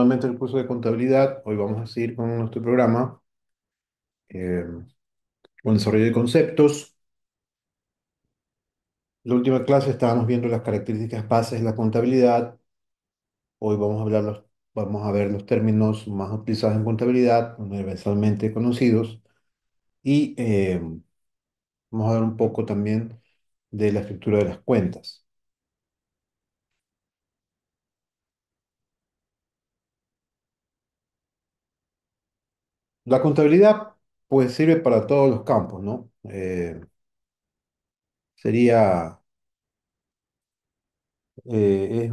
nuevamente el curso de contabilidad. Hoy vamos a seguir con nuestro programa con desarrollo de conceptos. La última clase estábamos viendo las características bases de la contabilidad. Hoy vamos a ver los términos más utilizados en contabilidad, universalmente conocidos, y vamos a ver un poco también de la estructura de las cuentas. La contabilidad pues sirve para todos los campos, ¿no? Sería es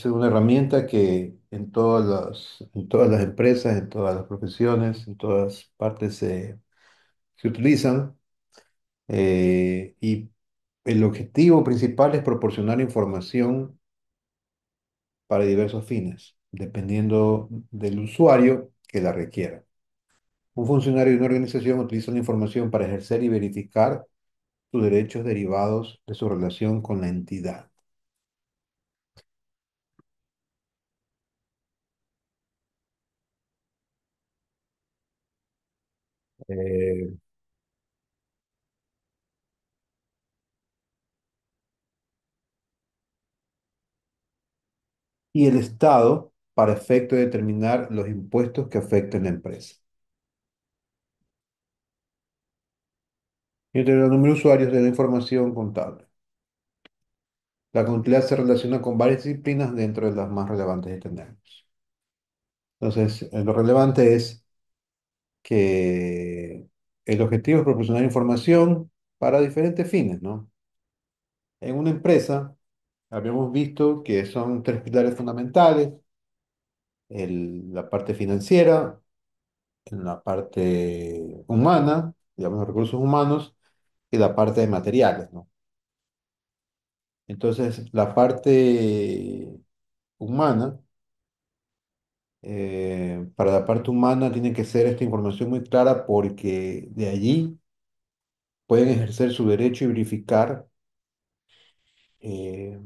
una herramienta que en todas las empresas, en todas las profesiones, en todas partes se utilizan, y el objetivo principal es proporcionar información para diversos fines, dependiendo del usuario que la requiera. Un funcionario de una organización utiliza la información para ejercer y verificar sus derechos derivados de su relación con la entidad. Eh, y el Estado para efecto de determinar los impuestos que afecten la empresa. Entre los números de usuarios de la información contable. La contabilidad se relaciona con varias disciplinas dentro de las más relevantes que tenemos. Entonces, lo relevante es que el objetivo es proporcionar información para diferentes fines, ¿no? En una empresa, habíamos visto que son tres pilares fundamentales: la parte financiera, en la parte humana, digamos, los recursos humanos, y la parte de materiales, ¿no? Entonces, la parte humana, para la parte humana tiene que ser esta información muy clara porque de allí pueden ejercer su derecho y verificar eh,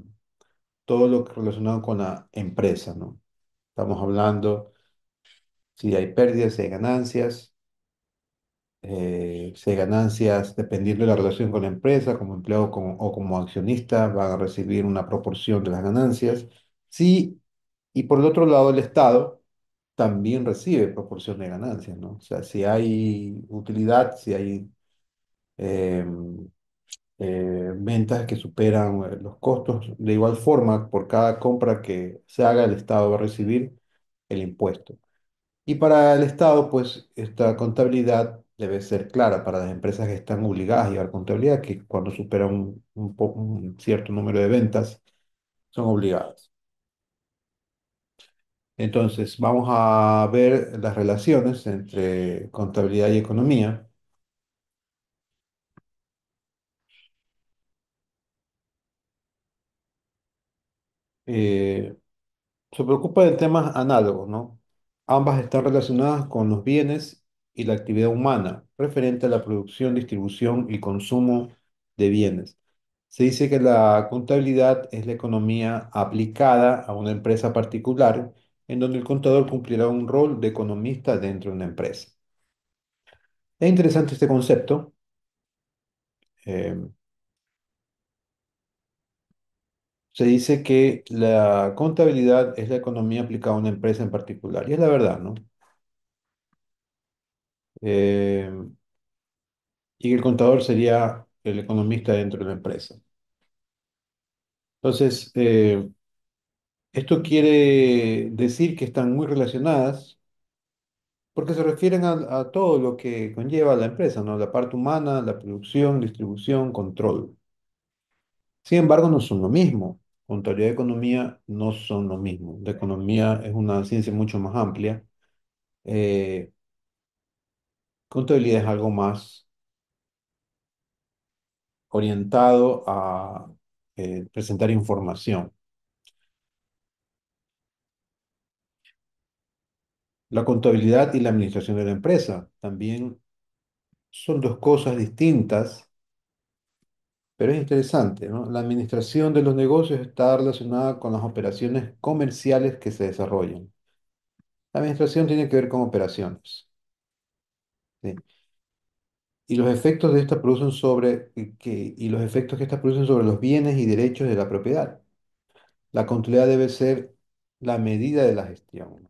todo lo relacionado con la empresa, ¿no? Estamos hablando si hay pérdidas, si hay ganancias, si hay ganancias, dependiendo de la relación con la empresa, como empleado o como accionista, van a recibir una proporción de las ganancias. Sí, y por el otro lado, el Estado también recibe proporción de ganancias, ¿no? O sea, si hay utilidad, si hay eh, ventas que superan los costos, de igual forma, por cada compra que se haga, el Estado va a recibir el impuesto. Y para el Estado, pues esta contabilidad debe ser clara para las empresas que están obligadas a llevar contabilidad, que cuando superan un cierto número de ventas, son obligadas. Entonces, vamos a ver las relaciones entre contabilidad y economía. Eh, Se preocupa de temas análogos, ¿no? Ambas están relacionadas con los bienes y la actividad humana, referente a la producción, distribución y consumo de bienes. Se dice que la contabilidad es la economía aplicada a una empresa particular, en donde el contador cumplirá un rol de economista dentro de una empresa. Es interesante este concepto. eh, Se dice que la contabilidad es la economía aplicada a una empresa en particular, y es la verdad, ¿no? Eh, y el contador sería el economista dentro de la empresa. Entonces, esto quiere decir que están muy relacionadas porque se refieren a todo lo que conlleva la empresa, ¿no? La parte humana, la producción, distribución, control. Sin embargo, no son lo mismo. Contabilidad y economía no son lo mismo. La economía es una ciencia mucho más amplia. Eh, Contabilidad es algo más orientado a presentar información. La contabilidad y la administración de la empresa también son dos cosas distintas pero es interesante, ¿no? La administración de los negocios está relacionada con las operaciones comerciales que se desarrollan. La administración tiene que ver con operaciones, ¿sí? Y los efectos de estas producen y los efectos que estas producen sobre los bienes y derechos de la propiedad. La contabilidad debe ser la medida de la gestión.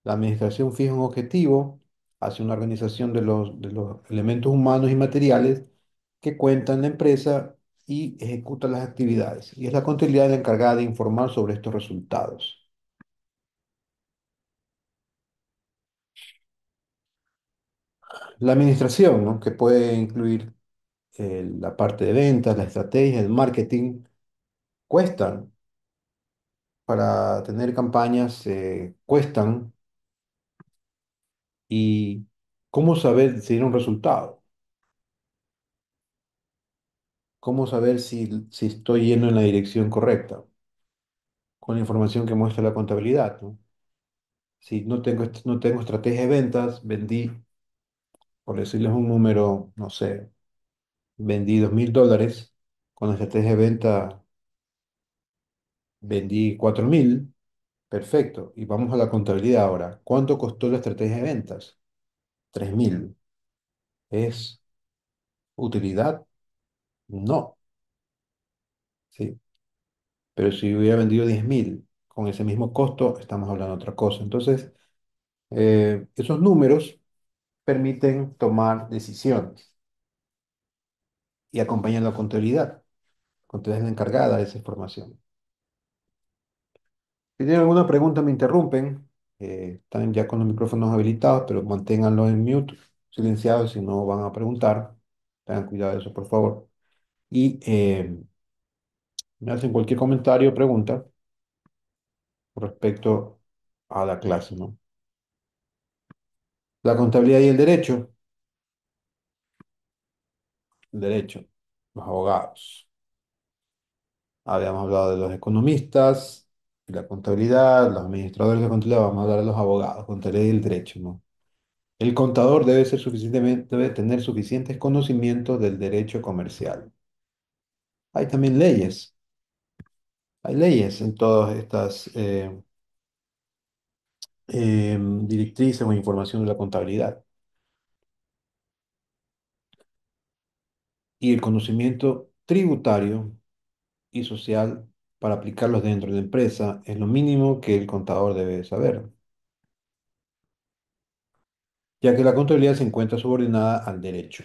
La administración fija un objetivo, hace una organización de los elementos humanos y materiales que cuentan en la empresa y ejecuta las actividades. Y es la contabilidad la encargada de informar sobre estos resultados. La administración, ¿no? Que puede incluir la parte de ventas, la estrategia, el marketing, cuestan para tener campañas, cuestan. ¿Y cómo saber si tiene un resultado? ¿Cómo saber si estoy yendo en la dirección correcta? Con la información que muestra la contabilidad, ¿no? Si no tengo estrategia de ventas, vendí, por decirles un número, no sé, vendí $2.000, con la estrategia de venta vendí 4.000, perfecto. Y vamos a la contabilidad ahora. ¿Cuánto costó la estrategia de ventas? 3.000. ¿Es utilidad? No, ¿sí? Pero si hubiera vendido 10.000 con ese mismo costo, estamos hablando de otra cosa. Entonces, esos números permiten tomar decisiones y acompañan la contabilidad. La contabilidad es la encargada de esa información. Si tienen alguna pregunta, me interrumpen. Están ya con los micrófonos habilitados, pero manténganlos en mute, silenciados, si no van a preguntar. Tengan cuidado de eso, por favor. Y me hacen cualquier comentario o pregunta con respecto a la clase, ¿no? La contabilidad y el derecho. El derecho, los abogados. Habíamos hablado de los economistas y la contabilidad, los administradores de contabilidad, vamos a hablar de los abogados, contabilidad y el derecho, ¿no? El contador debe tener suficientes conocimientos del derecho comercial. Hay también leyes, hay leyes en todas estas directrices o información de la contabilidad. Y el conocimiento tributario y social para aplicarlos dentro de la empresa es lo mínimo que el contador debe saber, ya que la contabilidad se encuentra subordinada al derecho.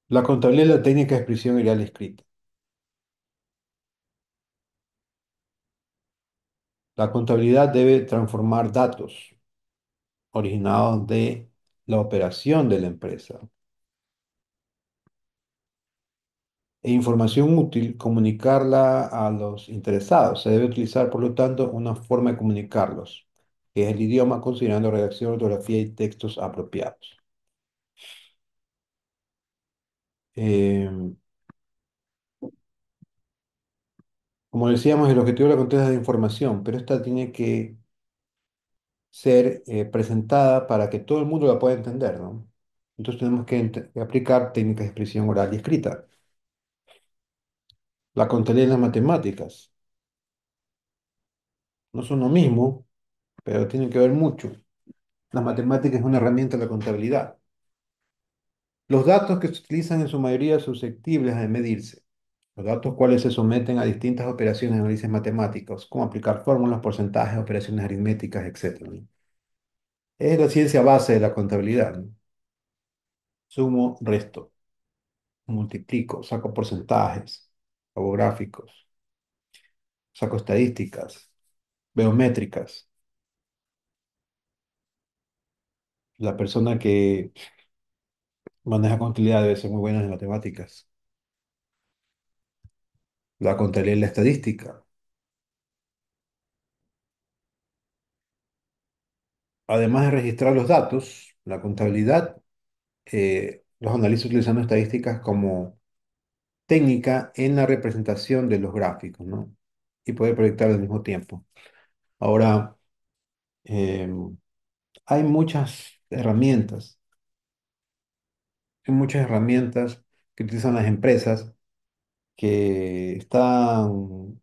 La contabilidad es la técnica de expresión oral escrita. La contabilidad debe transformar datos originados de la operación de la empresa e información útil, comunicarla a los interesados. Se debe utilizar, por lo tanto, una forma de comunicarlos, que es el idioma, considerando redacción, ortografía y textos apropiados. Eh, Como decíamos, el objetivo de la contabilidad es de información, pero esta tiene que ser presentada para que todo el mundo la pueda entender, ¿no? Entonces tenemos que aplicar técnicas de expresión oral y escrita. La contabilidad y las matemáticas no son lo mismo, pero tienen que ver mucho. La matemática es una herramienta de la contabilidad. Los datos que se utilizan en su mayoría son susceptibles de medirse. Los datos cuales se someten a distintas operaciones de análisis matemáticos, como aplicar fórmulas, porcentajes, operaciones aritméticas, etcétera, ¿no? Es la ciencia base de la contabilidad, ¿no? Sumo, resto, multiplico, saco porcentajes, hago gráficos, saco estadísticas, veo métricas. La persona que maneja contabilidad debe ser muy buena en matemáticas. La contabilidad y la estadística. Además de registrar los datos, la contabilidad los analiza utilizando estadísticas como técnica en la representación de los gráficos, ¿no? Y poder proyectar al mismo tiempo. Ahora, em, hay muchas herramientas que utilizan las empresas que están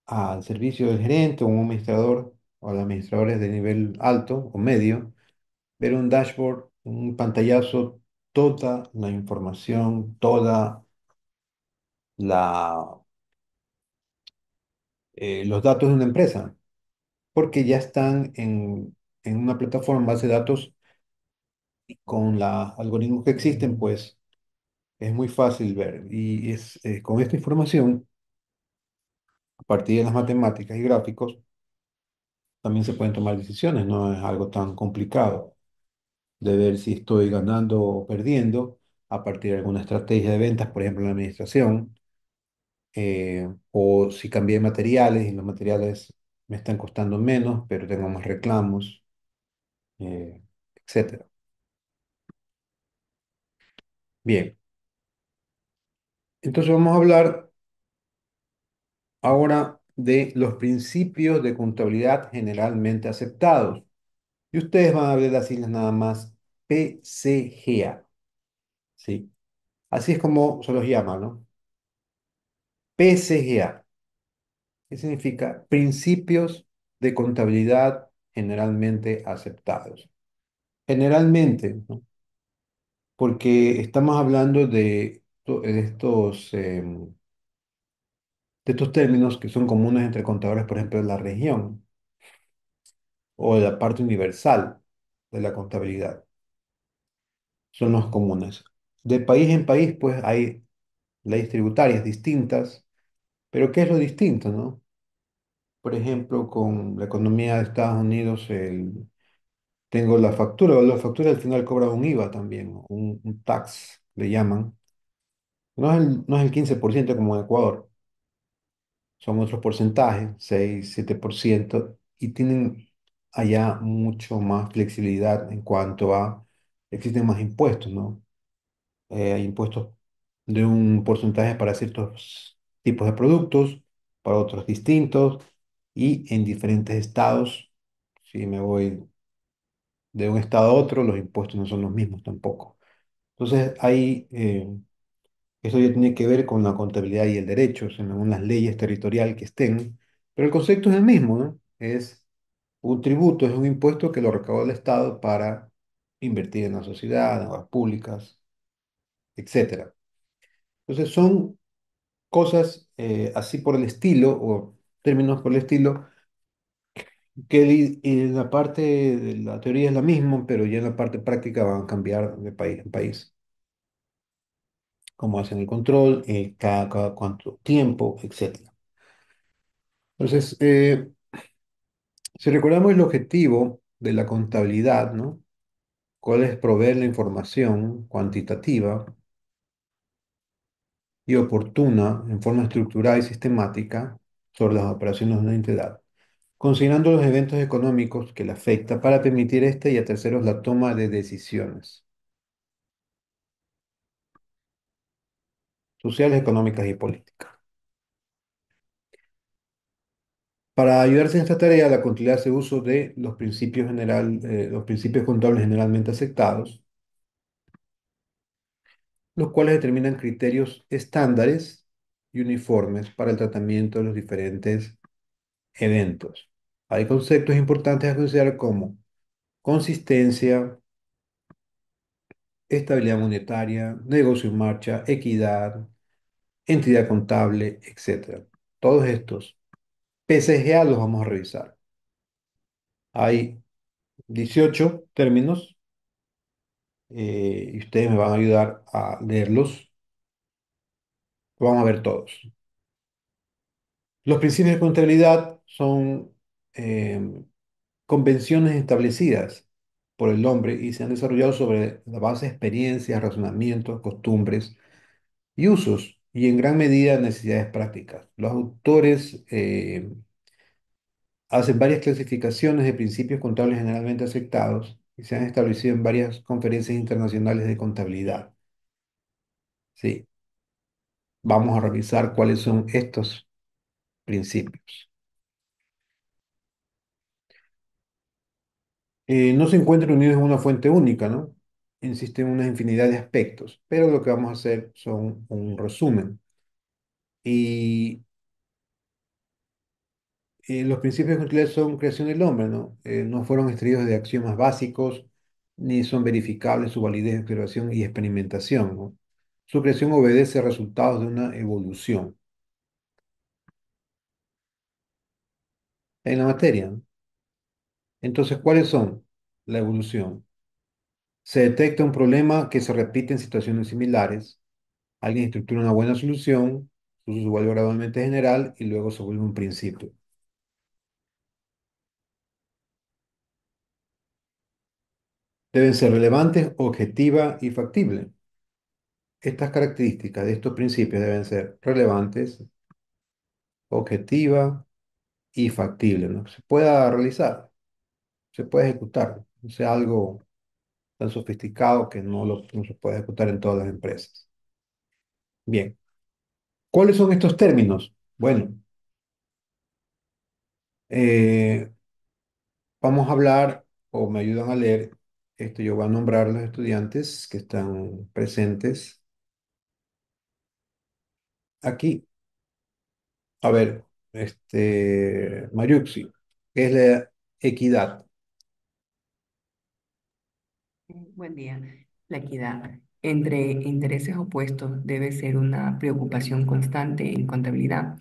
al servicio del gerente o un administrador o de administradores de nivel alto o medio, ver un dashboard, un pantallazo, toda la información, toda la, los datos de una empresa, porque ya están en una plataforma en base de datos y con los algoritmos que existen, pues es muy fácil ver. Y con esta información, a partir de las matemáticas y gráficos, también se pueden tomar decisiones, no es algo tan complicado de ver si estoy ganando o perdiendo a partir de alguna estrategia de ventas, por ejemplo, en la administración, o si cambié materiales y los materiales me están costando menos, pero tengo más reclamos, etcétera. Bien, entonces vamos a hablar ahora de los principios de contabilidad generalmente aceptados. Y ustedes van a ver las siglas nada más PCGA, ¿sí? Así es como se los llama, ¿no? PCGA. ¿Qué significa? Principios de contabilidad generalmente aceptados. Generalmente, ¿no? Porque estamos hablando de estos términos que son comunes entre contadores, por ejemplo, de la región o de la parte universal de la contabilidad. Son los comunes. De país en país, pues hay leyes tributarias distintas, pero ¿qué es lo distinto, no? Por ejemplo, con la economía de Estados Unidos, tengo la factura al final cobra un IVA también, un tax, le llaman. No es el 15% como en Ecuador, son otros porcentajes, 6, 7%, y tienen allá mucho más flexibilidad en cuanto a, existen más impuestos, ¿no? Hay impuestos de un porcentaje para ciertos tipos de productos, para otros distintos, y en diferentes estados, si me voy de un estado a otro, los impuestos no son los mismos tampoco. Entonces, eso ya tiene que ver con la contabilidad y el derecho, según las leyes territoriales que estén, pero el concepto es el mismo, ¿no? Es un tributo, es un impuesto que lo recauda el Estado para invertir en la sociedad, en obras públicas, etcétera. Entonces, son cosas así por el estilo, o términos por el estilo, que en la parte de la teoría es la misma, pero ya en la parte práctica van a cambiar de país en país. Cómo hacen el control, cada cuánto tiempo, etcétera. Entonces, si recordamos el objetivo de la contabilidad, ¿no? ¿Cuál es proveer la información cuantitativa y oportuna en forma estructurada y sistemática sobre las operaciones de una entidad, considerando los eventos económicos que le afecta para permitir este y a terceros la toma de decisiones sociales, económicas y políticas? Para ayudarse en esta tarea, la contabilidad hace uso de los principios contables generalmente aceptados, los cuales determinan criterios estándares y uniformes para el tratamiento de los diferentes eventos. Hay conceptos importantes a considerar como consistencia, estabilidad monetaria, negocio en marcha, equidad, entidad contable, etcétera. Todos estos PCGA los vamos a revisar. Hay 18 términos y ustedes me van a ayudar a leerlos. Vamos a ver todos. Los principios de contabilidad son eh, convenciones establecidas por el hombre y se han desarrollado sobre la base de experiencias, razonamientos, costumbres y usos, y en gran medida necesidades prácticas. Los autores hacen varias clasificaciones de principios contables generalmente aceptados y se han establecido en varias conferencias internacionales de contabilidad. Sí, vamos a revisar cuáles son estos principios. No se encuentran unidos en una fuente única, ¿no? Existen una infinidad de aspectos, pero lo que vamos a hacer son un resumen. Y los principios nucleares son creación del hombre, ¿no? No fueron extraídos de axiomas básicos, ni son verificables su validez, observación y experimentación, ¿no? Su creación obedece a resultados de una evolución en la materia, ¿no? Entonces, ¿cuáles son? La evolución. Se detecta un problema que se repite en situaciones similares. Alguien estructura una buena solución, su uso se vuelve gradualmente general y luego se vuelve un principio. Deben ser relevantes, objetiva y factible. Estas características de estos principios deben ser relevantes, objetiva y factible, ¿no? Que se pueda realizar, se puede ejecutar, no sea algo tan sofisticado que no se puede ejecutar en todas las empresas. Bien, ¿cuáles son estos términos? Bueno, eh, vamos a hablar o me ayudan a leer. Esto yo voy a nombrar a los estudiantes que están presentes aquí. A ver, Mariuxi, ¿qué es la equidad? Buen día. La equidad entre intereses opuestos debe ser una preocupación constante en contabilidad,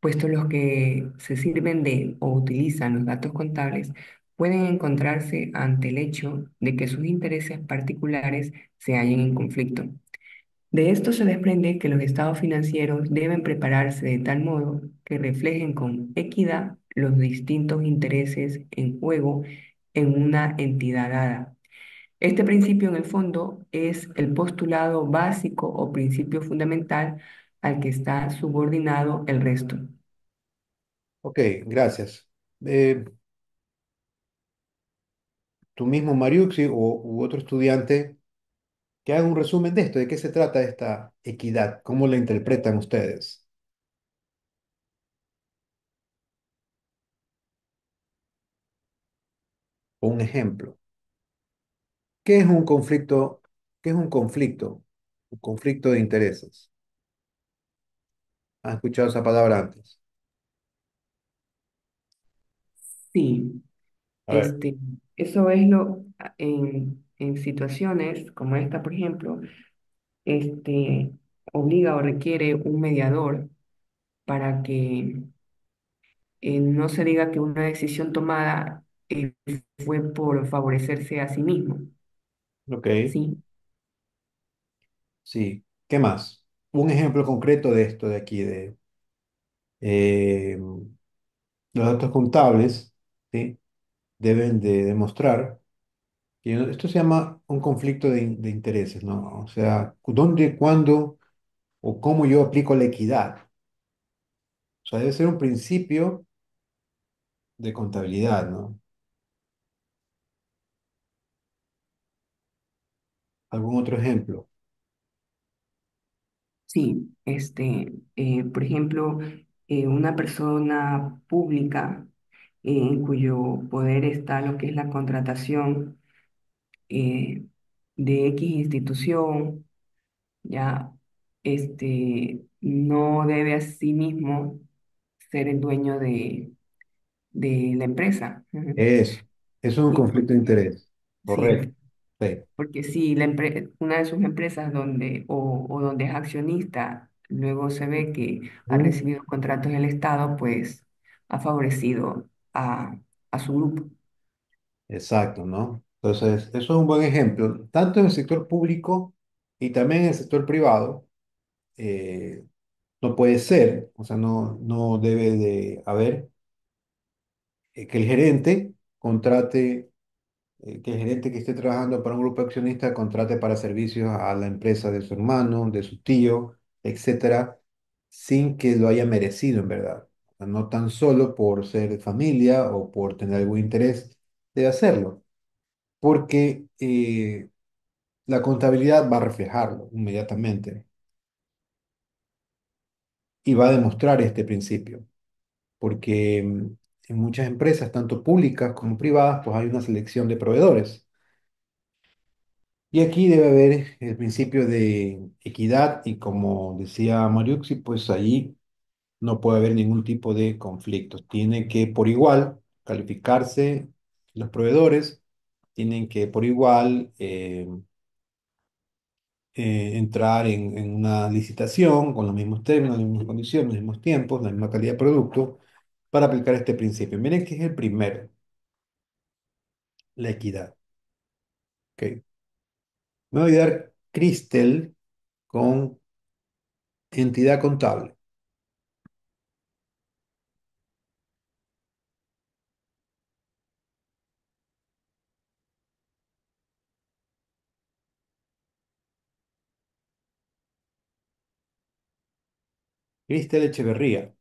puesto los que se sirven de o utilizan los datos contables pueden encontrarse ante el hecho de que sus intereses particulares se hallen en conflicto. De esto se desprende que los estados financieros deben prepararse de tal modo que reflejen con equidad los distintos intereses en juego en una entidad dada. Este principio, en el fondo, es el postulado básico o principio fundamental al que está subordinado el resto. Ok, gracias. Eh, Tú mismo, Mariuxi, u otro estudiante, que haga un resumen de esto, de qué se trata esta equidad, cómo la interpretan ustedes. Un ejemplo. ¿Qué es un conflicto? ¿Qué es un conflicto? Un conflicto de intereses. ¿Has escuchado esa palabra antes? Sí, A ver, este, eso es en situaciones como esta, por ejemplo, este, obliga o requiere un mediador para que no se diga que una decisión tomada fue por favorecerse a sí mismo. ok, Sí, sí. ¿Qué más? Un ejemplo concreto de esto de aquí, de eh, los datos contables, ¿sí? Deben de demostrar que esto se llama un conflicto de intereses, ¿no? O sea, ¿dónde, cuándo o cómo yo aplico la equidad? O sea, debe ser un principio de contabilidad, ¿no? ¿Algún otro ejemplo? sí, por ejemplo, una persona pública en cuyo poder está lo que es la contratación eh, de X institución, ya, no debe a sí mismo ser el dueño de la empresa. Ujú. Eso es un Sí, conflicto de interés. sí, Correcto. Sí. porque si una de sus empresas o donde es accionista, luego se ve que ha Mm. recibido contratos del Estado, pues ha favorecido a su grupo. Exacto, ¿no? Entonces, eso es un buen ejemplo, tanto en el sector público y también en el sector privado. eh, no puede ser, o sea, no debe de haber que el gerente contrate, que el gerente que esté trabajando para un grupo accionista contrate para servicios a la empresa de su hermano, de su tío, etcétera, sin que lo haya merecido en verdad. O sea, no tan solo por ser familia o por tener algún interés de hacerlo, porque la contabilidad va a reflejarlo inmediatamente y va a demostrar este principio, porque en muchas empresas, tanto públicas como privadas, pues hay una selección de proveedores. Y aquí debe haber el principio de equidad y como decía Mariuxi, pues ahí no puede haber ningún tipo de conflictos. Tiene que por igual calificarse los proveedores, tienen que por igual entrar en una licitación con los mismos términos, las mismas condiciones, los mismos tiempos, la misma calidad de producto para aplicar este principio. Miren que es el primero, la equidad. ¿Ok? Me voy a dar Cristel con entidad contable. Cristel Echeverría.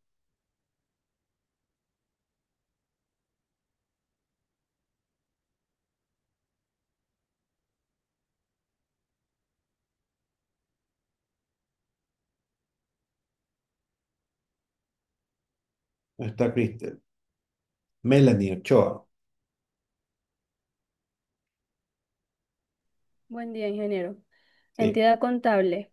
¿Dónde está Cristel? Melanie Ochoa. Buen día, ingeniero. Sí, Entidad contable.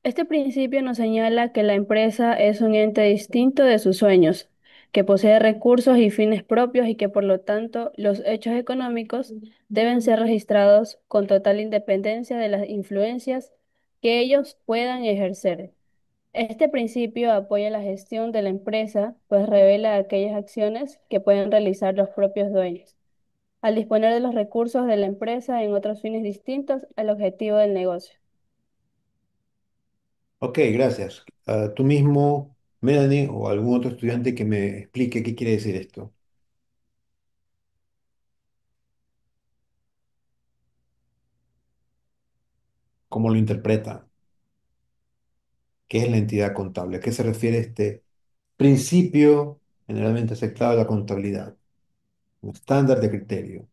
Este principio nos señala que la empresa es un ente distinto de sus sueños, que posee recursos y fines propios y que por lo tanto los hechos económicos deben ser registrados con total independencia de las influencias que ellos puedan ejercer. Este principio apoya la gestión de la empresa, pues revela aquellas acciones que pueden realizar los propios dueños al disponer de los recursos de la empresa en otros fines distintos al objetivo del negocio. ok, gracias. Tú mismo, Melanie, o algún otro estudiante que me explique qué quiere decir esto, cómo lo interpreta, qué es la entidad contable, a qué se refiere este principio generalmente aceptado de la contabilidad, un estándar de criterio.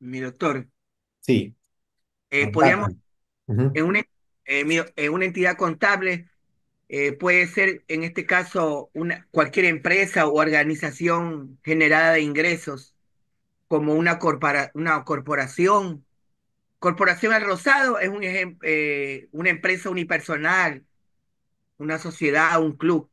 Mi doctor, Sí, podríamos, adelante. Ujú. en una entidad contable, puede ser en este caso cualquier empresa o organización generada de ingresos, como una corporación. Corporación Al Rosado es una empresa unipersonal, una sociedad, un club,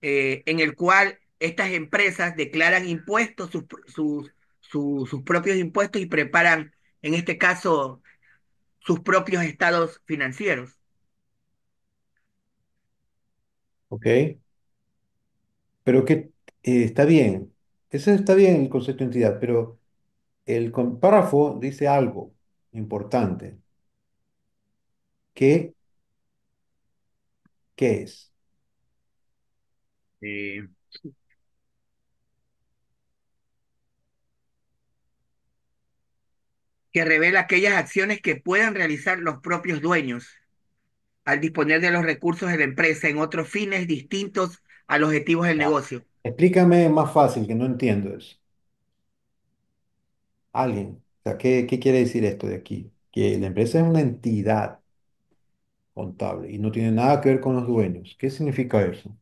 en el cual estas empresas declaran impuestos, sus propios impuestos y preparan, en este caso, sus propios estados financieros. Ok, pero que está bien, eso está bien el concepto de entidad, pero el párrafo dice algo importante. ¿Qué, qué es? eh, que revela aquellas acciones que puedan realizar los propios dueños al disponer de los recursos de la empresa en otros fines distintos a los objetivos del Ya. negocio. Explícame más fácil, que no entiendo eso. Alguien. O sea, ¿qué quiere decir esto de aquí? Que la empresa es una entidad contable y no tiene nada que ver con los dueños. ¿Qué significa eso?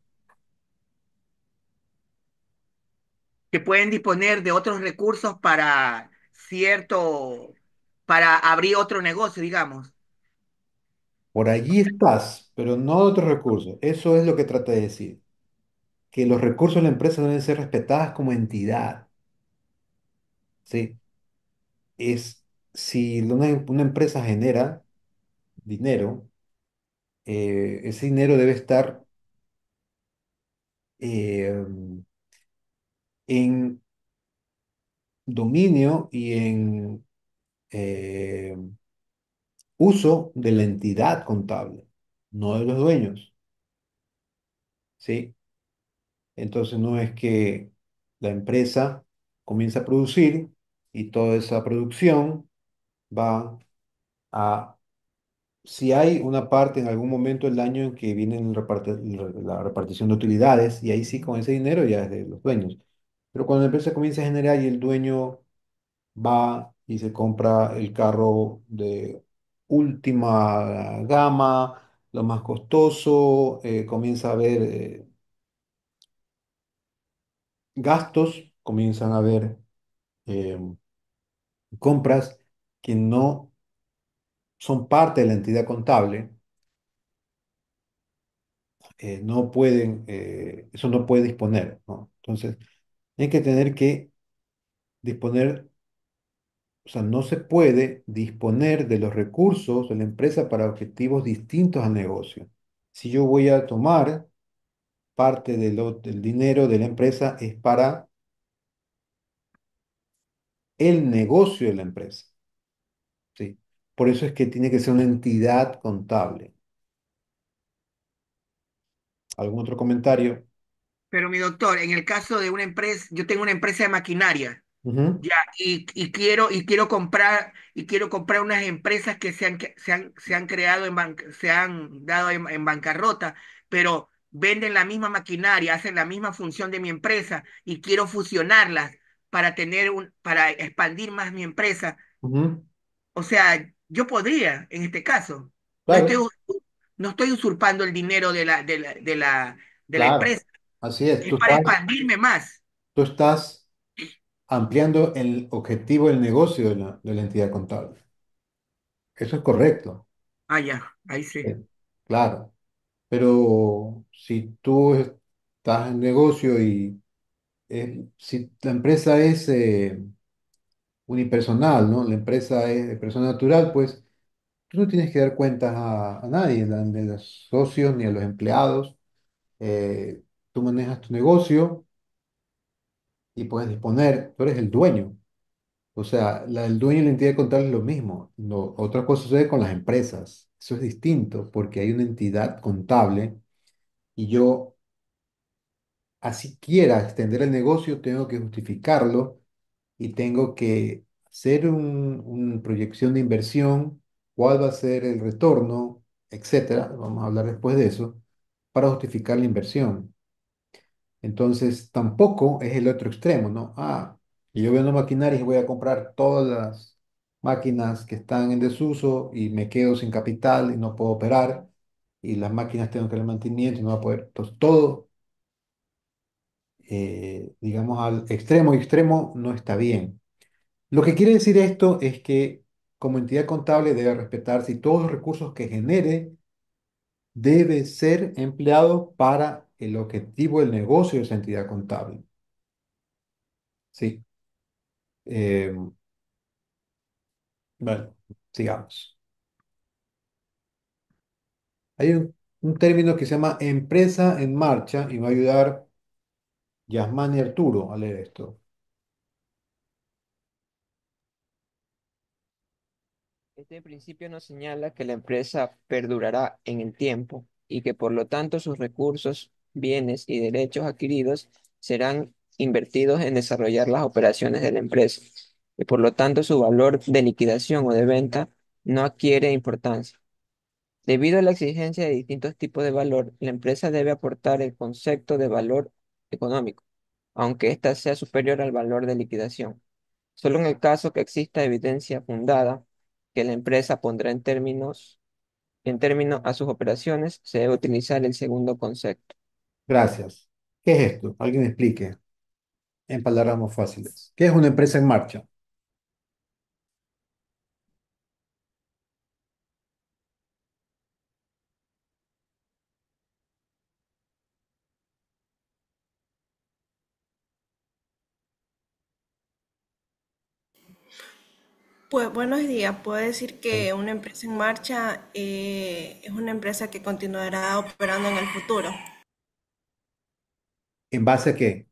Que pueden disponer de otros recursos para abrir otro negocio, digamos. Por allí estás, pero no de otros recursos. Eso es lo que trata de decir. Que los recursos de la empresa deben ser respetadas como entidad. ¿Sí? Es, si una empresa genera dinero, ese dinero debe estar eh, en dominio y en eh, uso de la entidad contable, no de los dueños, ¿sí? Entonces no es que la empresa comienza a producir y toda esa producción va a si hay una parte en algún momento del año en que viene la repartición de utilidades, y ahí sí con ese dinero ya es de los dueños. Pero cuando la empresa comienza a generar y el dueño va y se compra el carro de última gama, lo más costoso, comienza a haber gastos, comienzan a haber eh, compras que no son parte de la entidad contable, no pueden, eso no puede disponer, ¿no? Entonces, hay que tener que disponer, o sea, no se puede disponer de los recursos de la empresa para objetivos distintos al negocio. Si yo voy a tomar parte del dinero de la empresa es para el negocio de la empresa, ¿sí? Por eso es que tiene que ser una entidad contable. ¿Algún otro comentario? Pero mi doctor, en el caso de una empresa, yo tengo una empresa de maquinaria. Ujú, Ya, y quiero comprar unas empresas se han creado se han dado en bancarrota, pero venden la misma maquinaria, hacen la misma función de mi empresa y quiero fusionarlas para expandir más mi empresa. ujú. O sea, yo podría, en este caso, no estoy, Claro, no estoy usurpando el dinero de la claro. empresa, Así es. es para expandirme más. Tú estás ampliando el objetivo del negocio de la entidad contable. Eso es correcto. Ah, ya, ahí sí. Claro. Pero si tú estás en negocio y si la empresa es unipersonal, ¿no? La empresa es de persona natural, pues tú no tienes que dar cuentas a nadie, ni a los socios ni a los empleados. Eh, Tú manejas tu negocio y puedes disponer, tú eres el dueño. O sea, el dueño y la entidad contable es lo mismo. Otra cosa sucede con las empresas. Eso es distinto porque hay una entidad contable y yo, así quiera extender el negocio, tengo que justificarlo y tengo que hacer una proyección de inversión, cuál va a ser el retorno, etcétera. Vamos a hablar después de eso, para justificar la inversión. Entonces, tampoco es el otro extremo, ¿no? Y yo vendo maquinaria y voy a comprar todas las máquinas que están en desuso y me quedo sin capital y no puedo operar y las máquinas tengo que darle mantenimiento y no va a poder. Entonces, todo, digamos, al extremo y extremo no está bien. Lo que quiere decir esto es que como entidad contable debe respetarse y todos los recursos que genere debe ser empleado para el objetivo del negocio de esa entidad contable. Sí. Eh, bueno, sigamos. Hay un término que se llama empresa en marcha y va a ayudar Yasmán y Arturo a leer esto. Este principio nos señala que la empresa perdurará en el tiempo y que por lo tanto sus recursos, bienes y derechos adquiridos serán invertidos en desarrollar las operaciones de la empresa y por lo tanto su valor de liquidación o de venta no adquiere importancia. Debido a la exigencia de distintos tipos de valor, la empresa debe aportar el concepto de valor económico, aunque ésta sea superior al valor de liquidación. Solo en el caso que exista evidencia fundada que la empresa pondrá en término a sus operaciones, se debe utilizar el segundo concepto. Gracias. ¿Qué es esto? Alguien me explique en palabras más fáciles. ¿Qué es una empresa en marcha? Pues buenos días. Puedo decir que una empresa en marcha es una empresa que continuará operando en el futuro. ¿En base a qué?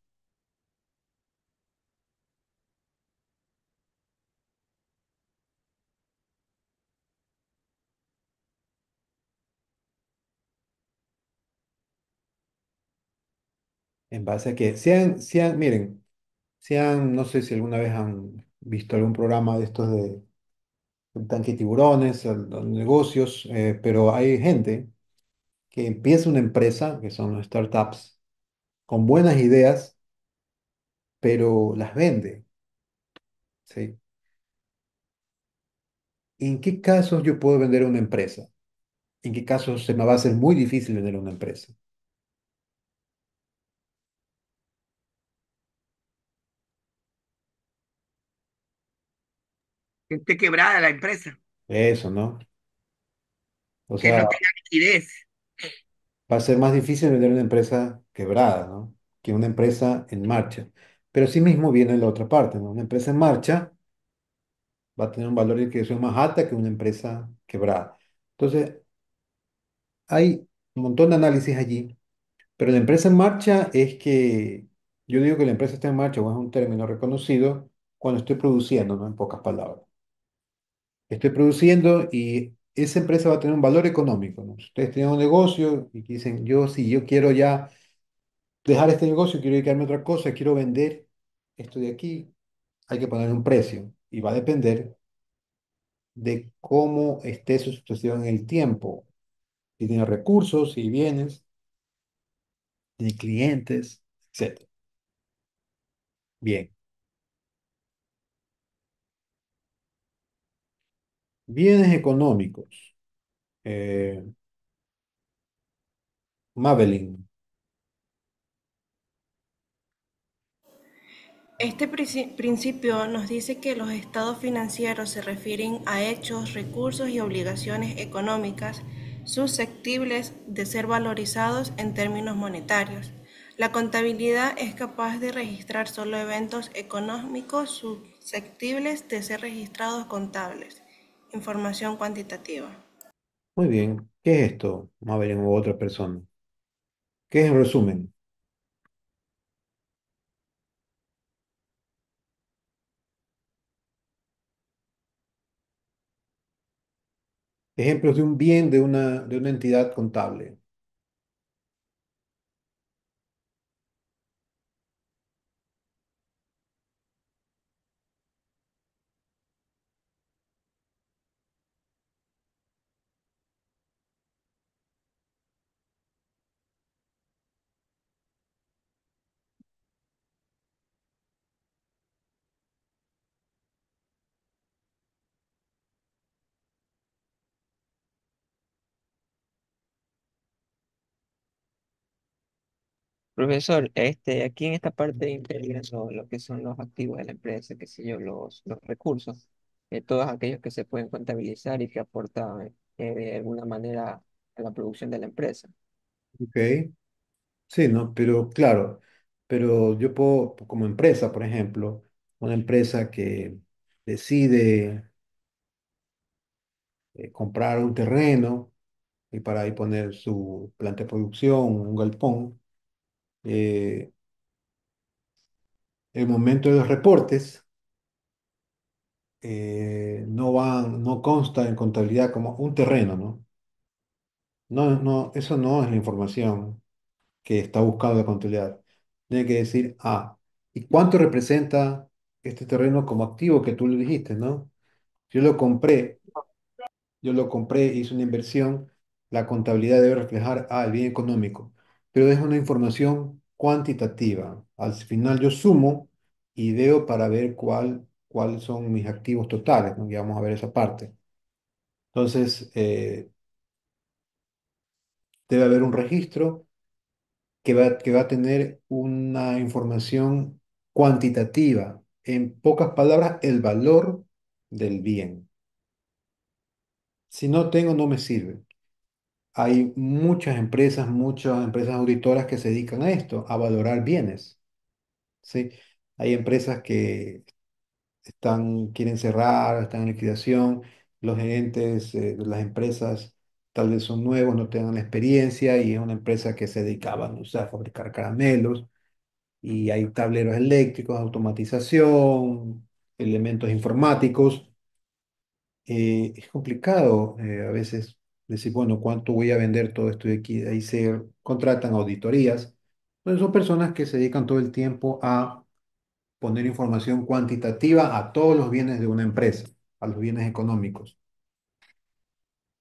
¿En base a qué? Miren, no sé si alguna vez han visto algún programa de estos un tanque de tiburones, los negocios, pero hay gente que empieza una empresa, que son los startups, con buenas ideas, pero las vende, ¿sí? ¿En qué casos yo puedo vender una empresa? ¿En qué casos se me va a hacer muy difícil vender una empresa? Que esté quebrada la empresa, Eso, ¿no? O que sea, no tenga liquidez. va a ser más difícil vender una empresa quebrada, ¿no? Que una empresa en marcha. Pero sí mismo viene la otra parte, ¿no? Una empresa en marcha va a tener un valor de adquisición más alta que una empresa quebrada. Entonces, hay un montón de análisis allí, pero la empresa en marcha es que, yo digo que la empresa está en marcha, o es un término reconocido, cuando estoy produciendo, ¿no? En pocas palabras. Estoy produciendo y esa empresa va a tener un valor económico, ¿no? Si ustedes tienen un negocio y dicen, yo sí, yo quiero ya dejar este negocio, quiero dedicarme a otra cosa, quiero vender esto de aquí, hay que poner un precio y va a depender de cómo esté su situación en el tiempo, si tiene recursos, si bienes, tiene clientes, etcétera. Bien, bienes económicos. Eh, Madeline, Este principio nos dice que los estados financieros se refieren a hechos, recursos y obligaciones económicas susceptibles de ser valorizados en términos monetarios. La contabilidad es capaz de registrar solo eventos económicos susceptibles de ser registrados contables. Información cuantitativa. muy bien. ¿Qué es esto, Madeline u otra persona? ¿Qué es en resumen? Ejemplos de un bien de una entidad contable. Profesor, aquí en esta parte integran lo que son los activos de la empresa, qué sé yo, los recursos, todos aquellos que se pueden contabilizar y que aportan de alguna manera a la producción de la empresa. Ok, sí, ¿no? Pero claro, pero yo puedo, como empresa, por ejemplo, una empresa que decide comprar un terreno y para ahí poner su planta de producción, un galpón, eh, el momento de los reportes no consta en contabilidad como un terreno, ¿no? No, no, eso no es la información que está buscando la contabilidad. Tiene que decir, ¿y cuánto representa este terreno como activo que tú le dijiste, ¿no? Yo lo compré, yo lo compré, hice una inversión, la contabilidad debe reflejar, el bien económico, pero es una información cuantitativa. Al final yo sumo y veo para ver cuáles son mis activos totales, ¿no? Ya vamos a ver esa parte. Entonces, debe haber un registro que va a tener una información cuantitativa. En pocas palabras, el valor del bien. Si no tengo, no me sirve. Hay muchas empresas auditoras que se dedican a esto, a valorar bienes, ¿sí? Hay empresas que quieren cerrar, están en liquidación, los gerentes de las empresas tal vez son nuevos, no tengan la experiencia y es una empresa que se dedicaba, no sé, a fabricar caramelos y hay tableros eléctricos, automatización, elementos informáticos. Es complicado a veces decir, bueno, ¿cuánto voy a vender todo esto de aquí? Ahí se contratan auditorías. Entonces son personas que se dedican todo el tiempo a poner información cuantitativa a todos los bienes de una empresa. a los bienes económicos.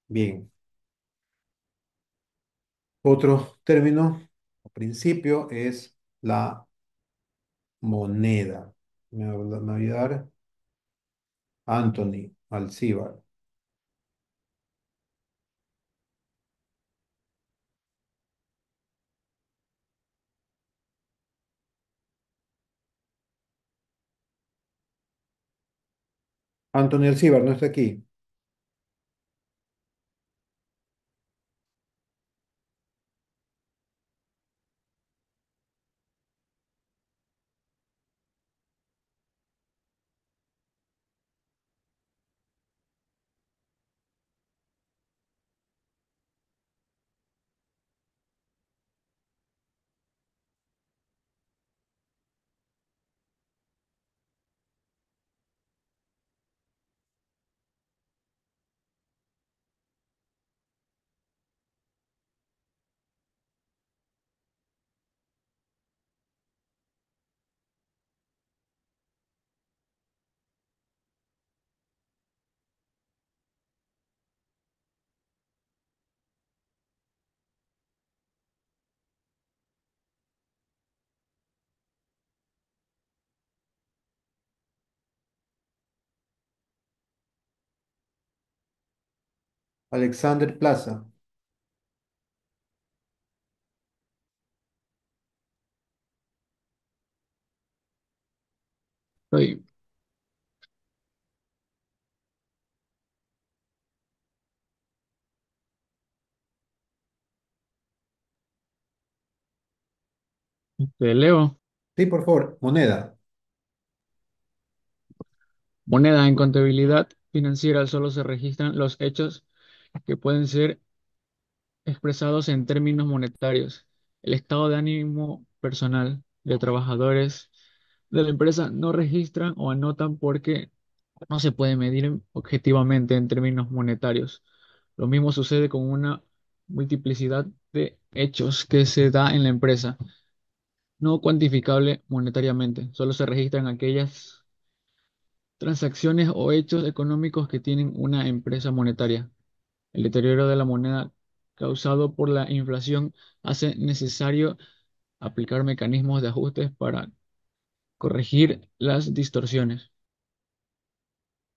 Bien, otro término o principio es la moneda. Me va a ayudar Anthony Alcibar. Anthony Alcibar no está aquí. Alexander Plaza. Soy, Leo, Sí, por favor, moneda. moneda en contabilidad financiera solo se registran los hechos que pueden ser expresados en términos monetarios. El estado de ánimo personal de trabajadores de la empresa no registran o anotan porque no se puede medir objetivamente en términos monetarios. Lo mismo sucede con una multiplicidad de hechos que se da en la empresa, no cuantificable monetariamente. Solo se registran aquellas transacciones o hechos económicos que tienen una empresa monetaria. El deterioro de la moneda causado por la inflación hace necesario aplicar mecanismos de ajustes para corregir las distorsiones.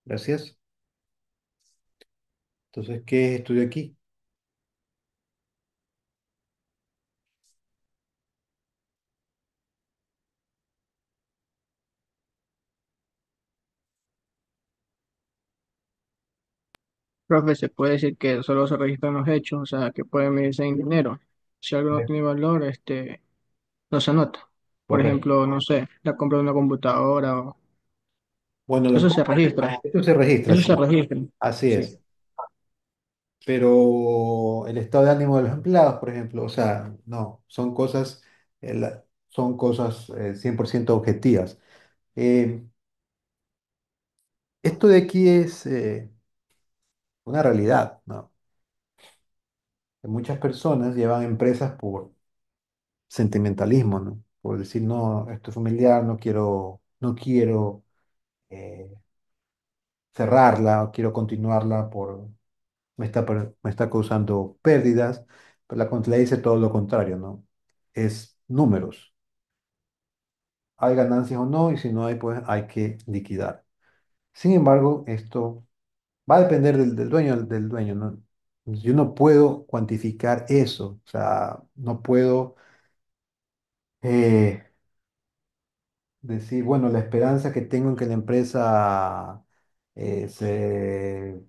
Gracias. Entonces, ¿qué estudio aquí? Profe, se puede decir que solo se registran los hechos, o sea, que pueden medirse en dinero. Si algo no tiene valor, no se anota. Por Correcto. ejemplo, no sé, la compra de una computadora o... Bueno, Eso se registra, esto se registra, eso se sí. registra. Así Sí. es. Pero el estado de ánimo de los empleados, por ejemplo, o sea, no, son cosas 100% objetivas. Eh, Esto de aquí es una realidad, ¿no? Que muchas personas llevan empresas por sentimentalismo, ¿no? Por decir, no, esto es familiar, no quiero eh, cerrarla, o quiero continuarla me está causando pérdidas, pero la contabilidad dice todo lo contrario, ¿no? Es números. Hay ganancias o no, y si no hay, pues hay que liquidar. Sin embargo, esto va a depender del dueño, ¿no? Yo no puedo cuantificar eso, o sea, no puedo eh, decir, bueno, la esperanza que tengo en que la empresa se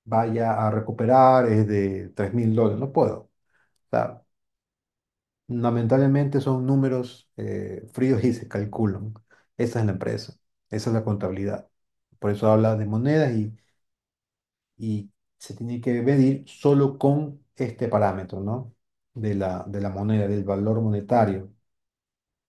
vaya a recuperar es de $3.000, no puedo. O sea, lamentablemente son números fríos y se calculan. Esa es la empresa, esa es la contabilidad. Por eso habla de monedas y se tiene que medir solo con este parámetro, ¿no? De la moneda, del valor monetario,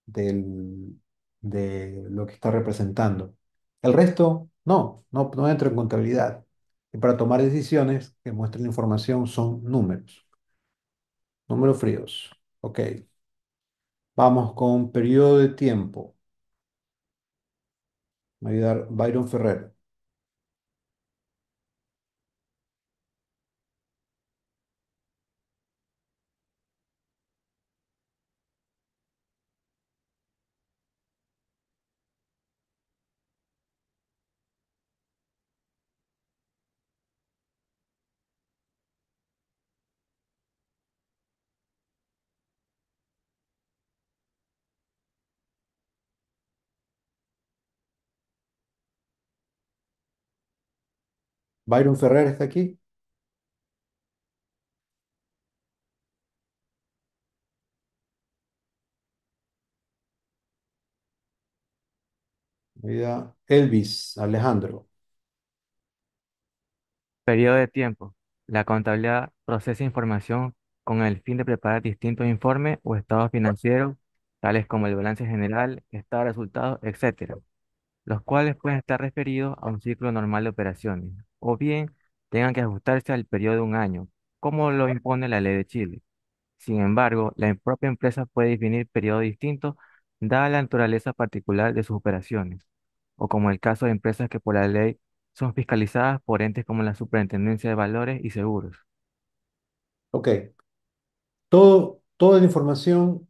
del, de lo que está representando. El resto, no entra en contabilidad. Y para tomar decisiones que muestren la información son números, números fríos. Ok, vamos con periodo de tiempo. Me va a ayudar Byron Ferrer. Byron Ferrer está aquí. Mira, Elvis Alejandro. Periodo de tiempo. La contabilidad procesa información con el fin de preparar distintos informes o estados financieros, tales como el balance general, estado de resultados, etcétera, los cuales pueden estar referidos a un ciclo normal de operaciones, o bien tengan que ajustarse al periodo de un año, como lo impone la ley de Chile. Sin embargo, la propia empresa puede definir periodos distintos dada la naturaleza particular de sus operaciones, o como el caso de empresas que por la ley son fiscalizadas por entes como la Superintendencia de Valores y Seguros. Ok, toda la información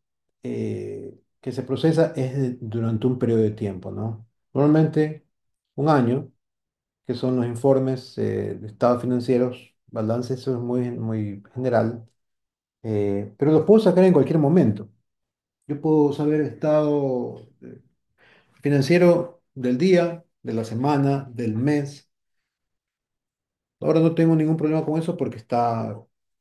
que se procesa es durante un periodo de tiempo, ¿no? Normalmente un año, que son los informes de estados financieros, balance, eso es muy general, pero los puedo sacar en cualquier momento. Yo puedo saber el estado financiero del día, de la semana, del mes. Ahora no tengo ningún problema con eso porque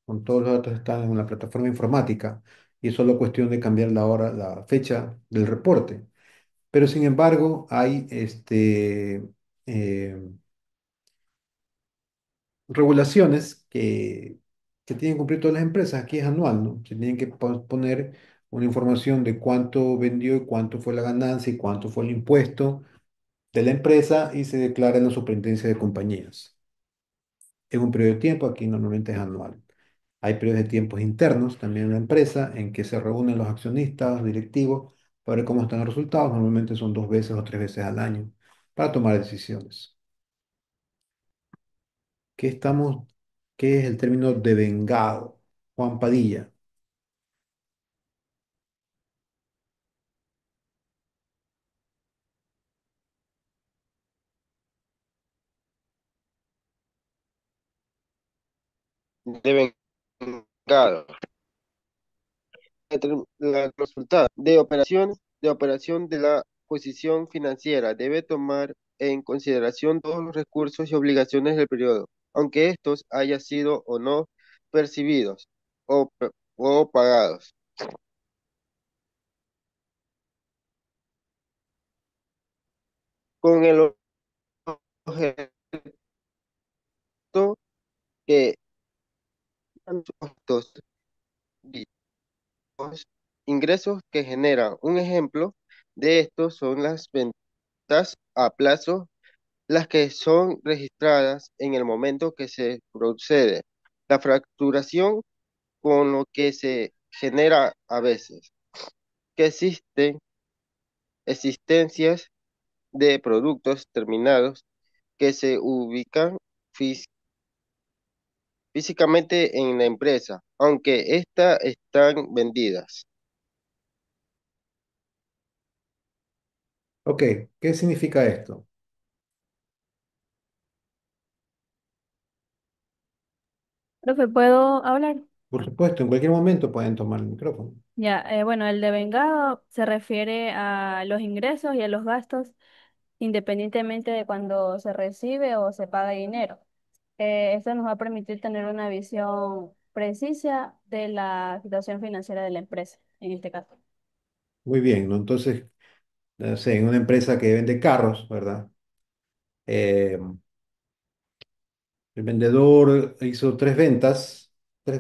con todos los datos están en una plataforma informática y es solo cuestión de cambiar la hora, la fecha del reporte. Pero sin embargo, hay eh, regulaciones que tienen que cumplir todas las empresas. Aquí es anual, ¿no? Se tienen que poner una información de cuánto vendió y cuánto fue la ganancia y cuánto fue el impuesto de la empresa y se declara en la superintendencia de compañías. En un periodo de tiempo, aquí normalmente es anual. Hay periodos de tiempos internos también en la empresa en que se reúnen los accionistas, directivos, para ver cómo están los resultados. Normalmente son 2 veces o 3 veces al año para tomar decisiones. ¿Qué estamos, qué es el término devengado? Juan Padilla. Devengado. El resultado de operación de la posición financiera debe tomar en consideración todos los recursos y obligaciones del periodo, aunque estos hayan sido o no percibidos o pagados. Con el objeto que estos ingresos que generan. Un ejemplo de esto son las ventas a plazo, las que son registradas en el momento que se procede. La facturación con lo que se genera a veces, que existen existencias de productos terminados que se ubican fí- físicamente en la empresa, aunque éstas están vendidas. Ok, ¿qué significa esto? Profe, ¿puedo hablar? Por supuesto, en cualquier momento pueden tomar el micrófono. Ya, bueno, el devengado se refiere a los ingresos y a los gastos independientemente de cuando se recibe o se paga dinero. Esto nos va a permitir tener una visión precisa de la situación financiera de la empresa, en este caso. Muy bien, ¿no? Entonces, no sé, en una empresa que vende carros, ¿verdad? Eh, el vendedor hizo tres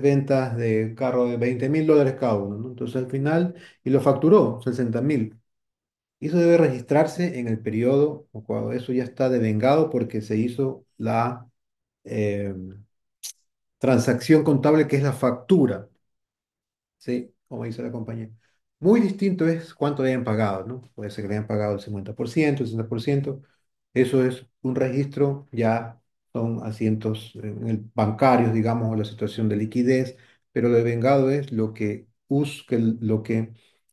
ventas de carro de $20.000 cada uno, ¿no? Entonces al final, y lo facturó, 60.000. Y eso debe registrarse en el periodo, o cuando eso ya está devengado porque se hizo la eh, transacción contable que es la factura. Sí, como dice la compañía. Muy distinto es cuánto le hayan pagado, ¿no? Puede ser que le hayan pagado el 50%, el 60%. Eso es un registro, ya son asientos bancarios, digamos, o la situación de liquidez, pero lo vengado es lo que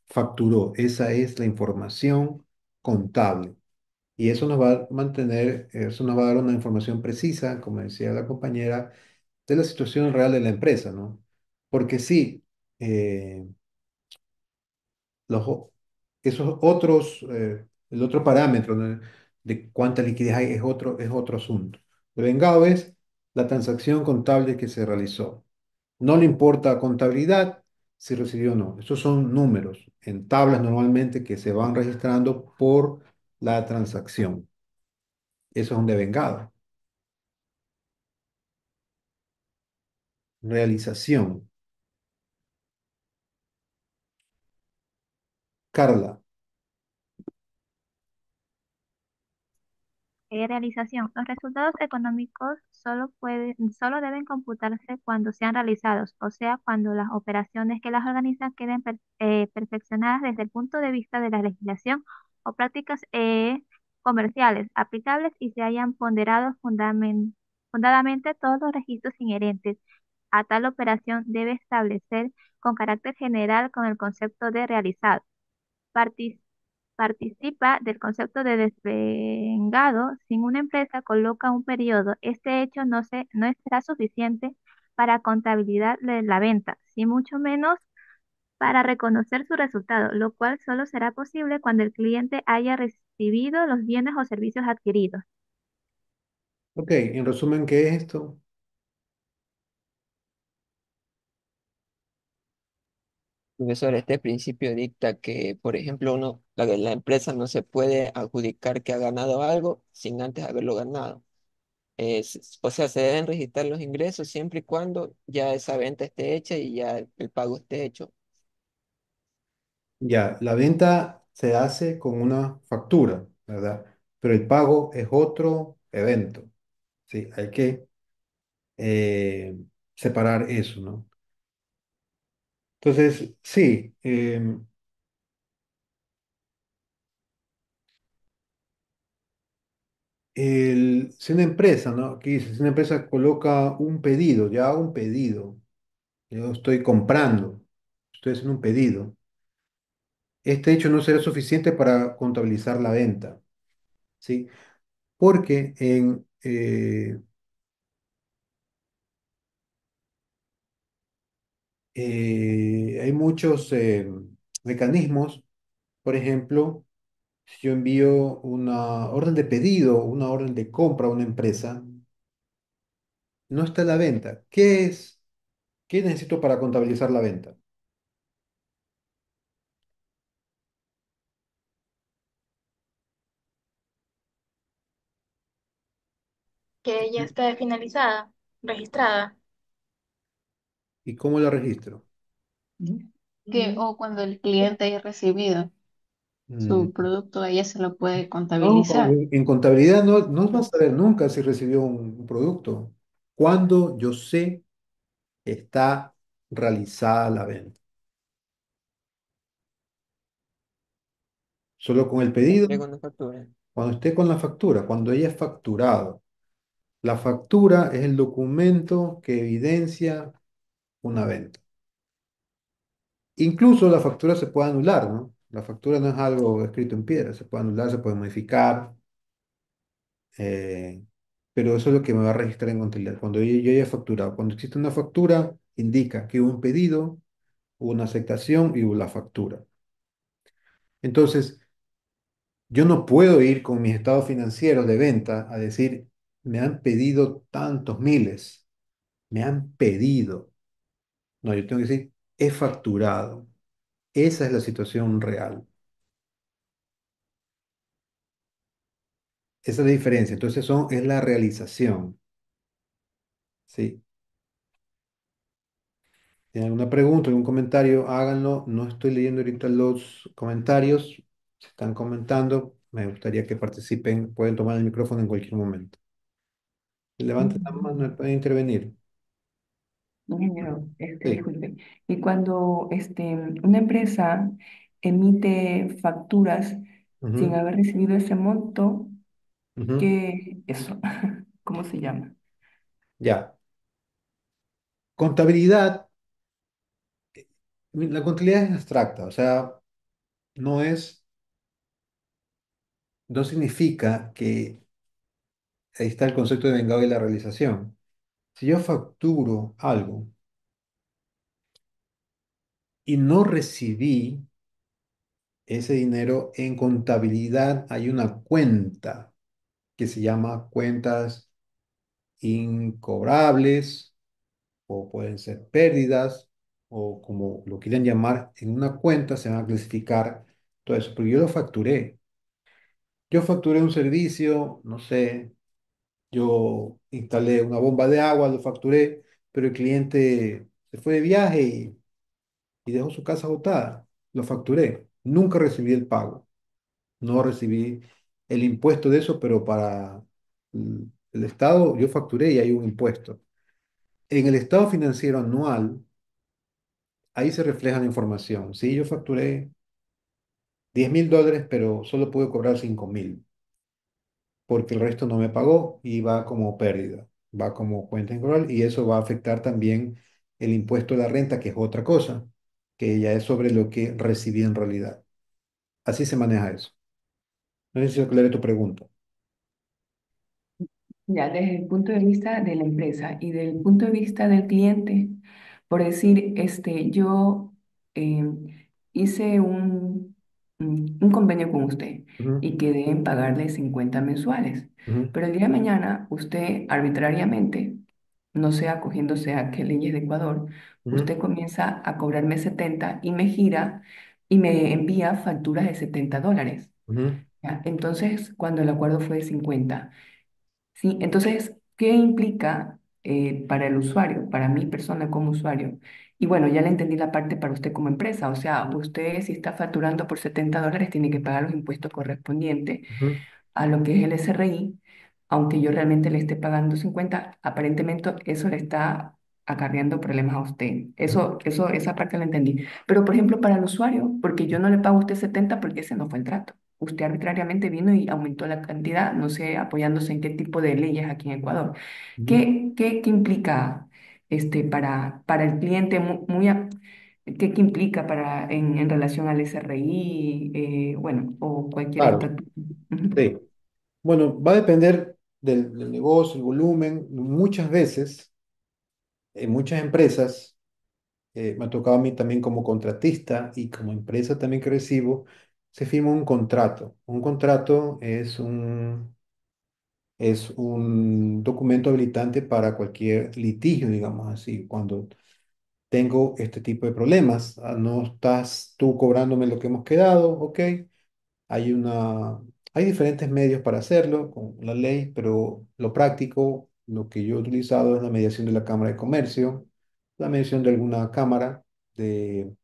facturó. Esa es la información contable. Y eso nos va a mantener, eso nos va a dar una información precisa, como decía la compañera, de la situación real de la empresa, ¿no? Porque sí, eh, los, o- esos otros, el otro parámetro, ¿no? De cuánta liquidez hay es otro asunto. Devengado es la transacción contable que se realizó. No le importa a contabilidad si recibió o no. Estos son números en tablas normalmente que se van registrando por la transacción. Eso es un devengado. Realización. Carla. Realización. Los resultados económicos solo deben computarse cuando sean realizados, o sea, cuando las operaciones que las organizan queden perfeccionadas desde el punto de vista de la legislación o prácticas comerciales aplicables y se hayan ponderado fundadamente todos los registros inherentes a tal operación debe establecer con carácter general con el concepto de realizado. Partic- Participa del concepto de desvengado. Si una empresa coloca un periodo, este hecho no será suficiente para contabilidad de la venta, si mucho menos para reconocer su resultado, lo cual solo será posible cuando el cliente haya recibido los bienes o servicios adquiridos. Ok, en resumen, ¿qué es esto? Profesor, este principio dicta que, por ejemplo, la empresa no se puede adjudicar que ha ganado algo sin antes haberlo ganado. O sea, se deben registrar los ingresos siempre y cuando ya esa venta esté hecha y ya el pago esté hecho. Ya, la venta se hace con una factura, ¿verdad? Pero el pago es otro evento. Sí, hay que eh, separar eso, ¿no? Entonces, sí, si una empresa, ¿no? Aquí dice, si una empresa coloca un pedido, ya hago un pedido, yo estoy comprando, estoy haciendo un pedido. Este hecho no será suficiente para contabilizar la venta, ¿sí? Porque hay muchos mecanismos. Por ejemplo, si yo envío una orden de pedido, una orden de compra a una empresa, no está la venta. ¿Qué es? ¿Qué necesito para contabilizar la venta? Que ya está finalizada, registrada. ¿Y cómo la registro? O cuando el cliente haya recibido Mm, su producto, ella se lo puede No, contabilizar. en contabilidad no vas a saber nunca si recibió un producto. Cuando yo sé que está realizada la venta. Solo con el pedido, Entrega una factura. cuando esté con la factura, cuando haya facturado. La factura es el documento que evidencia una venta. Incluso la factura se puede anular, ¿no? La factura no es algo escrito en piedra, se puede anular, se puede modificar, eh, pero eso es lo que me va a registrar en contabilidad. Cuando yo haya facturado, cuando existe una factura, indica que hubo un pedido, hubo una aceptación y hubo la factura. Entonces, yo no puedo ir con mis estados financieros de venta a decir, me han pedido tantos miles, me han pedido. No, yo tengo que decir, he facturado. Esa es la situación real. Esa es la diferencia. Entonces es la realización. ¿Sí? ¿Tienen alguna pregunta, algún comentario? Háganlo. No estoy leyendo ahorita los comentarios. Se están comentando. Me gustaría que participen. Pueden tomar el micrófono en cualquier momento. Levanten la mano y pueden intervenir. Ingeniero, Sí. disculpe. Y cuando una empresa emite facturas sin Ujú, haber recibido ese monto, ujú. ¿qué eso? ¿Cómo se llama? Ya. Contabilidad. La contabilidad es abstracta. O sea, no es, no significa que ahí está el concepto de vengado y la realización. Si yo facturo algo y no recibí ese dinero, en contabilidad hay una cuenta que se llama cuentas incobrables o pueden ser pérdidas o como lo quieran llamar, en una cuenta se van a clasificar todo eso, pero yo lo facturé. Yo facturé un servicio, no sé, yo instalé una bomba de agua, lo facturé, pero el cliente se fue de viaje y dejó su casa botada. Lo facturé. Nunca recibí el pago. No recibí el impuesto de eso, pero para el Estado yo facturé y hay un impuesto. En el estado financiero anual, ahí se refleja la información. Sí, yo facturé $10,000, pero solo pude cobrar 5,000, porque el resto no me pagó y va como pérdida, va como cuenta incorporal y eso va a afectar también el impuesto de la renta, que es otra cosa, que ya es sobre lo que recibí en realidad. Así se maneja eso. No sé si aclaré tu pregunta. Ya desde el punto de vista de la empresa y del punto de vista del cliente, por decir, yo eh, hice un convenio con usted Ujú, y quedé en pagarle 50 mensuales, ujú, pero el día de mañana usted arbitrariamente, no sé, acogiéndose a qué leyes de Ecuador, ujú, usted comienza a cobrarme 70 y me gira y me envía facturas de $70. ujú. ¿Ya? Entonces, cuando el acuerdo fue de 50. Sí, entonces, ¿qué implica para el usuario, para mi persona como usuario? Y bueno, ya le entendí la parte para usted como empresa, o sea, usted si está facturando por $70 tiene que pagar los impuestos correspondientes Ujú. a lo que es el SRI, aunque yo realmente le esté pagando 50, aparentemente eso le está acarreando problemas a usted. Esa parte la entendí. Pero, por ejemplo, para el usuario, porque yo no le pago a usted 70 porque ese no fue el trato. Usted arbitrariamente vino y aumentó la cantidad, no sé, apoyándose en qué tipo de leyes aquí en Ecuador. Ujú. ¿Qué implica para el cliente qué implica en relación al SRI, bueno, o cualquier Claro, estatus? Ujú. sí. Bueno, va a depender del negocio, el volumen. Muchas veces, en muchas empresas, me ha tocado a mí también como contratista y como empresa también que recibo, se firma un contrato. Un contrato es un documento habilitante para cualquier litigio, digamos así. Cuando tengo este tipo de problemas, no estás tú cobrándome lo que hemos quedado, ok. Hay una, hay diferentes medios para hacerlo con la ley, pero lo práctico, lo que yo he utilizado es la mediación de la Cámara de Comercio, la mediación de alguna cámara de,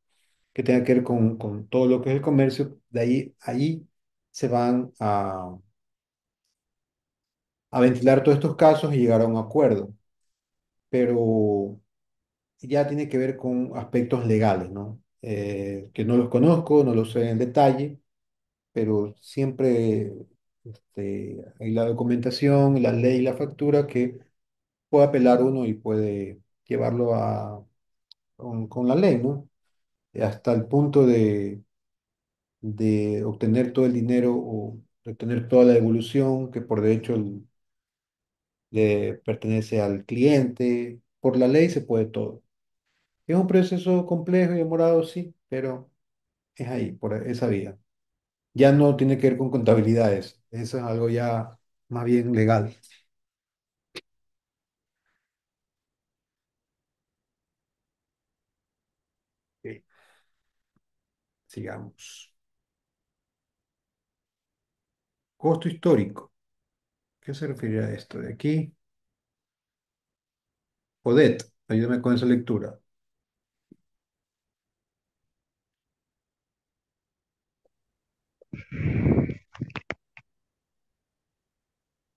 que tenga que ver con todo lo que es el comercio. Ahí se van a ventilar todos estos casos y llegar a un acuerdo, pero ya tiene que ver con aspectos legales, ¿no? Que no los conozco, no los sé en detalle, pero siempre hay la documentación, la ley, la factura que puede apelar uno y puede llevarlo con la ley, ¿no? Hasta el punto de obtener todo el dinero o de obtener toda la devolución que por derecho le pertenece al cliente. Por la ley se puede todo. Es un proceso complejo y demorado, sí, pero es ahí, por esa vía. Ya no tiene que ver con contabilidades, eso es algo ya más bien legal. Ok, sigamos. Costo histórico. ¿Qué se refiere a esto de aquí? Odette, ayúdame con esa lectura.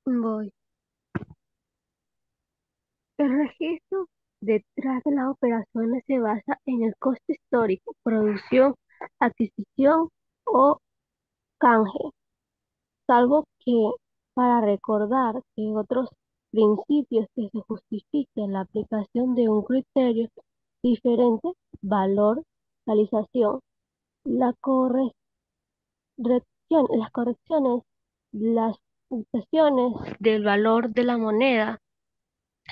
Voy. El registro detrás de las operaciones se basa en el costo histórico, producción, adquisición o canje, salvo que para recordar que en otros principios que se justifique la aplicación de un criterio diferente, valor, realización, la las correcciones, las fluctuaciones del valor de la moneda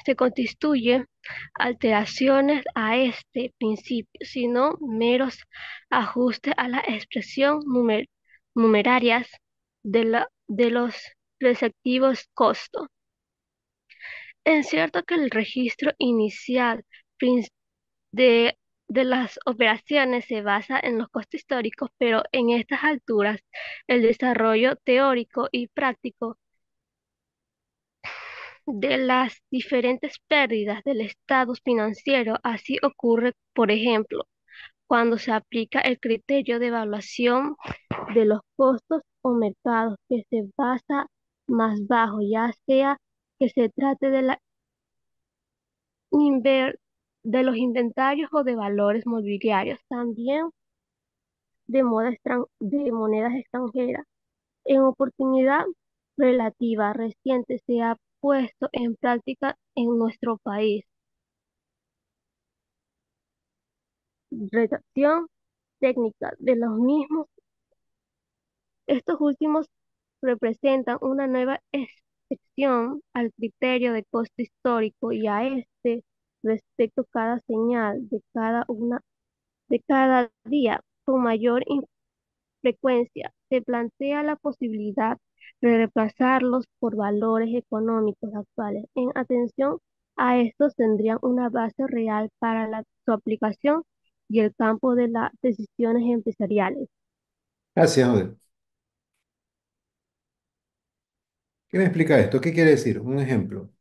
se constituyen alteraciones a este principio, sino meros ajustes a la expresión numerarias de los respectivos costos. Es cierto que el registro inicial prin- de, de las operaciones se basa en los costos históricos, pero en estas alturas el desarrollo teórico y práctico de las diferentes pérdidas del estado financiero. Así ocurre, por ejemplo, cuando se aplica el criterio de evaluación de los costos o mercados que se basa más bajo, ya sea que se trate inver- de los inventarios o de valores mobiliarios, también de monedas extranjeras. En oportunidad relativa reciente se ha puesto en práctica en nuestro país. Redacción técnica de los mismos. Estos últimos representan una nueva excepción al criterio de costo histórico y a este respecto cada señal de cada día con mayor frecuencia se plantea la posibilidad de reemplazarlos por valores económicos actuales. En atención a estos tendrían una base real para su aplicación y el campo de las decisiones empresariales. Gracias, Odette. ¿Qué me explica esto? ¿Qué quiere decir? Un ejemplo.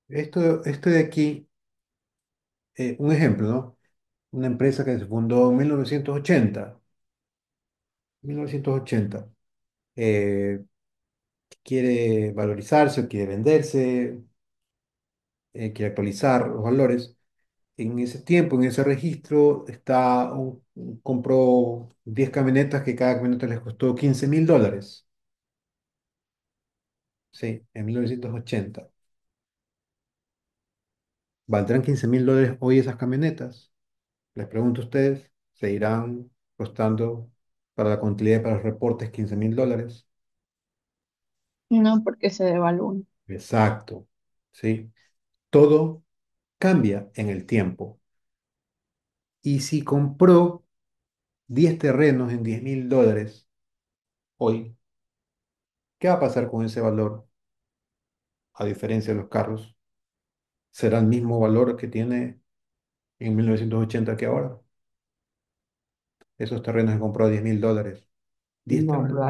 Esto de aquí, un ejemplo, ¿no? Una empresa que se fundó en 1980. 1980. eh, quiere valorizarse o quiere venderse, quiere actualizar los valores. En ese tiempo, en ese registro, compró 10 camionetas que cada camioneta les costó $15.000. Sí, en 1980. ¿Valdrán $15.000 hoy esas camionetas? Les pregunto a ustedes, ¿seguirán costando para la contabilidad y para los reportes $15.000? No, porque se devalúan. Exacto. ¿Sí? Todo cambia en el tiempo. Y si compró 10 terrenos en $10.000 hoy, ¿qué va a pasar con ese valor a diferencia de los carros? ¿Será el mismo valor que tiene en 1980 que ahora? Esos terrenos que compró a $10.000. 10 No, terrenos.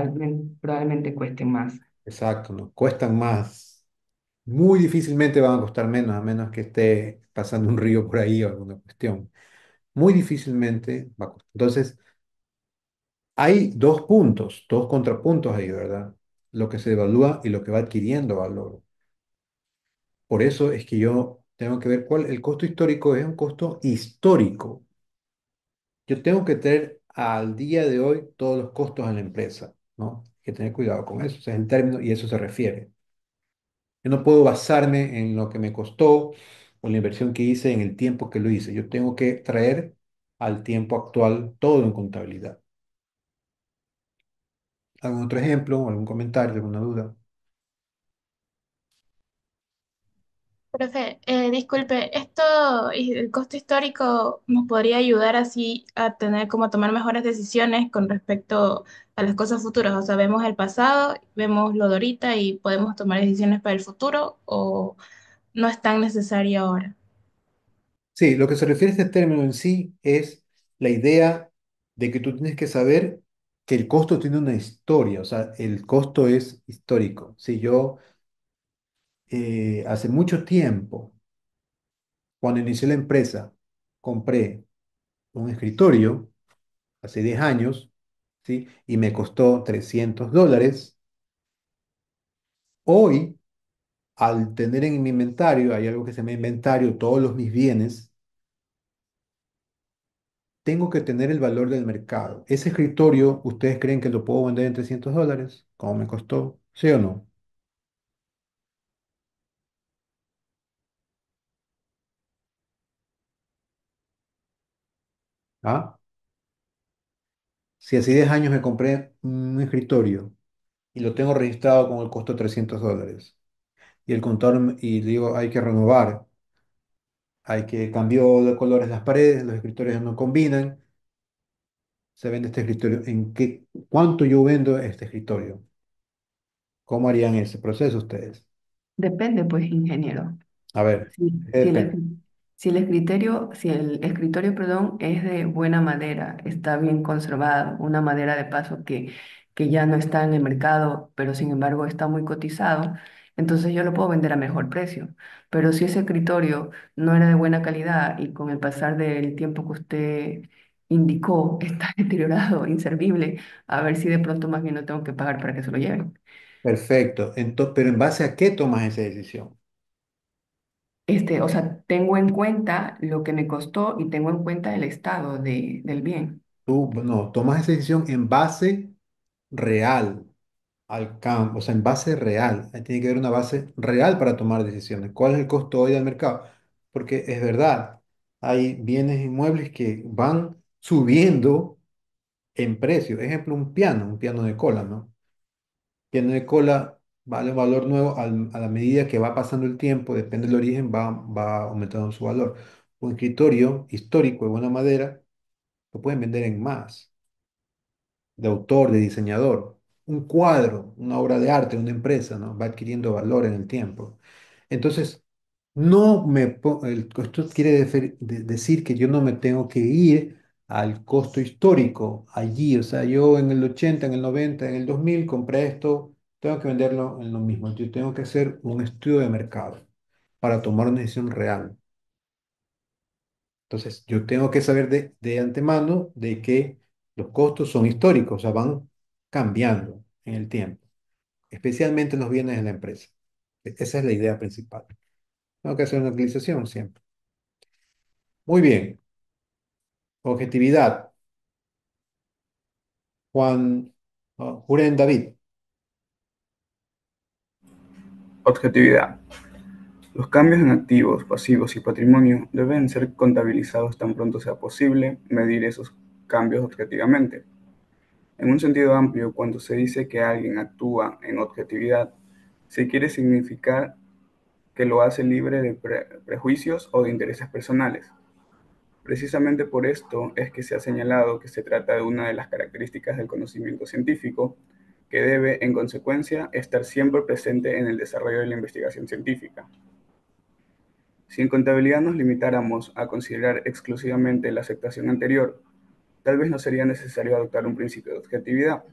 probablemente cueste más. Exacto, ¿no? Cuestan más. Muy difícilmente van a costar menos, a menos que esté pasando un río por ahí o alguna cuestión. Muy difícilmente va a costar. Entonces, hay dos contrapuntos ahí, ¿verdad? Lo que se evalúa y lo que va adquiriendo valor. Por eso es que yo tengo que ver cuál el costo histórico es un costo histórico. Yo tengo que tener al día de hoy todos los costos de la empresa, ¿no? Hay que tener cuidado con eso, ese es el término y eso se refiere. Yo no puedo basarme en lo que me costó o la inversión que hice en el tiempo que lo hice. Yo tengo que traer al tiempo actual todo en contabilidad. ¿Algún otro ejemplo, algún comentario, alguna duda? Profe, disculpe, el costo histórico nos podría ayudar así a tener como tomar mejores decisiones con respecto a las cosas futuras. O sea, vemos el pasado, vemos lo de ahorita y podemos tomar decisiones para el futuro o no es tan necesario ahora. Sí, lo que se refiere a este término en sí es la idea de que tú tienes que saber que el costo tiene una historia, o sea, el costo es histórico. Si yo hace mucho tiempo, cuando inicié la empresa, compré un escritorio, hace 10 años, ¿sí? Y me costó $300, hoy al tener en mi inventario, hay algo que se llama inventario, todos mis bienes, tengo que tener el valor del mercado. Ese escritorio, ¿ustedes creen que lo puedo vender en $300? ¿Cómo me costó? ¿Sí o no? ¿Ah? Si hace 10 años me compré un escritorio y lo tengo registrado con el costo de $300 y el contador y le digo hay que renovar, hay que cambiar de colores las paredes, los escritorios ya no combinan, se vende este escritorio. ¿Cuánto yo vendo este escritorio? ¿Cómo harían ese proceso ustedes? Depende, pues, ingeniero. A ver, Si, ¿qué si el, depende? si el escritorio, perdón, es de buena madera, está bien conservado, una madera de paso que ya no está en el mercado, pero sin embargo está muy cotizado, entonces yo lo puedo vender a mejor precio. Pero si ese escritorio no era de buena calidad y con el pasar del tiempo que usted indicó está deteriorado, inservible, a ver si de pronto más bien no tengo que pagar para que se lo lleven. Perfecto. Pero ¿en base a qué tomas esa decisión? O sea, tengo en cuenta lo que me costó y tengo en cuenta el estado del bien. Tú, no, tomas esa decisión en base real al campo, o sea, en base real. Ahí tiene que haber una base real para tomar decisiones. ¿Cuál es el costo hoy del mercado? Porque es verdad, hay bienes inmuebles que van subiendo en precio. Ejemplo, un piano de cola, ¿no? Piano de cola vale un valor nuevo a la medida que va pasando el tiempo, depende del origen, va aumentando su valor. Un escritorio histórico de buena madera lo pueden vender en más, de autor, de diseñador. Un cuadro, una obra de arte, una empresa, ¿no? Va adquiriendo valor en el tiempo. Entonces, esto quiere decir que yo no me tengo que ir al costo histórico allí. O sea, yo en el 80, en el 90, en el 2000 compré esto, tengo que venderlo en lo mismo. Yo tengo que hacer un estudio de mercado para tomar una decisión real. Entonces, yo tengo que saber de antemano de que los costos son históricos, o sea, van cambiando en el tiempo, especialmente los bienes de la empresa. Esa es la idea principal. Tengo que hacer una utilización siempre. Muy bien. Objetividad. Juan, Juren David. Objetividad. Los cambios en activos, pasivos y patrimonio deben ser contabilizados tan pronto sea posible medir esos cambios objetivamente. En un sentido amplio, cuando se dice que alguien actúa en objetividad, se quiere significar que lo hace libre de prejuicios o de intereses personales. Precisamente por esto es que se ha señalado que se trata de una de las características del conocimiento científico, que debe, en consecuencia, estar siempre presente en el desarrollo de la investigación científica. Si en contabilidad nos limitáramos a considerar exclusivamente la aceptación anterior, tal vez no sería necesario adoptar un principio de objetividad,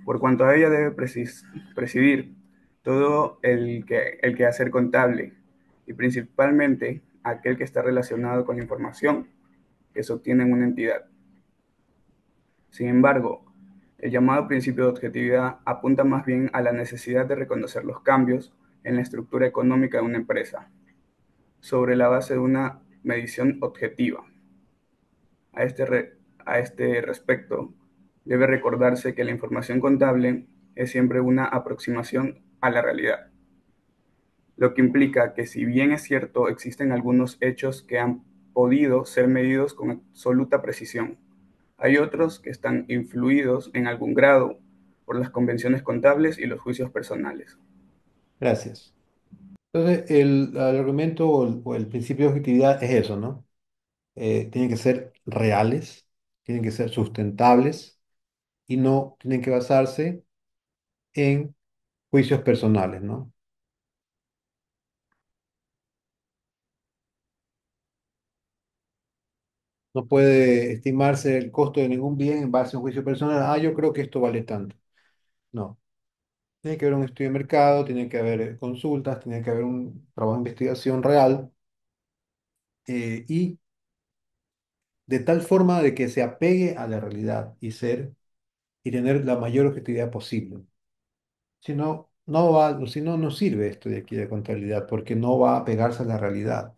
por cuanto a ella debe presidir todo el quehacer contable y principalmente aquel que está relacionado con la información que se obtiene en una entidad. Sin embargo, el llamado principio de objetividad apunta más bien a la necesidad de reconocer los cambios en la estructura económica de una empresa, sobre la base de una medición objetiva. A a este respecto, debe recordarse que la información contable es siempre una aproximación a la realidad, lo que implica que si bien es cierto existen algunos hechos que han podido ser medidos con absoluta precisión, hay otros que están influidos en algún grado por las convenciones contables y los juicios personales. Gracias. Entonces, el argumento o el principio de objetividad es eso, ¿no? Tienen que ser reales, tienen que ser sustentables y no tienen que basarse en juicios personales, ¿no? No puede estimarse el costo de ningún bien en base a un juicio personal. Ah, yo creo que esto vale tanto. No. Tiene que haber un estudio de mercado, tiene que haber consultas, tiene que haber un trabajo de investigación real y de tal forma de que se apegue a la realidad y tener la mayor objetividad posible. Si no, no va, si no, no sirve esto de aquí de contabilidad, porque no va a pegarse a la realidad.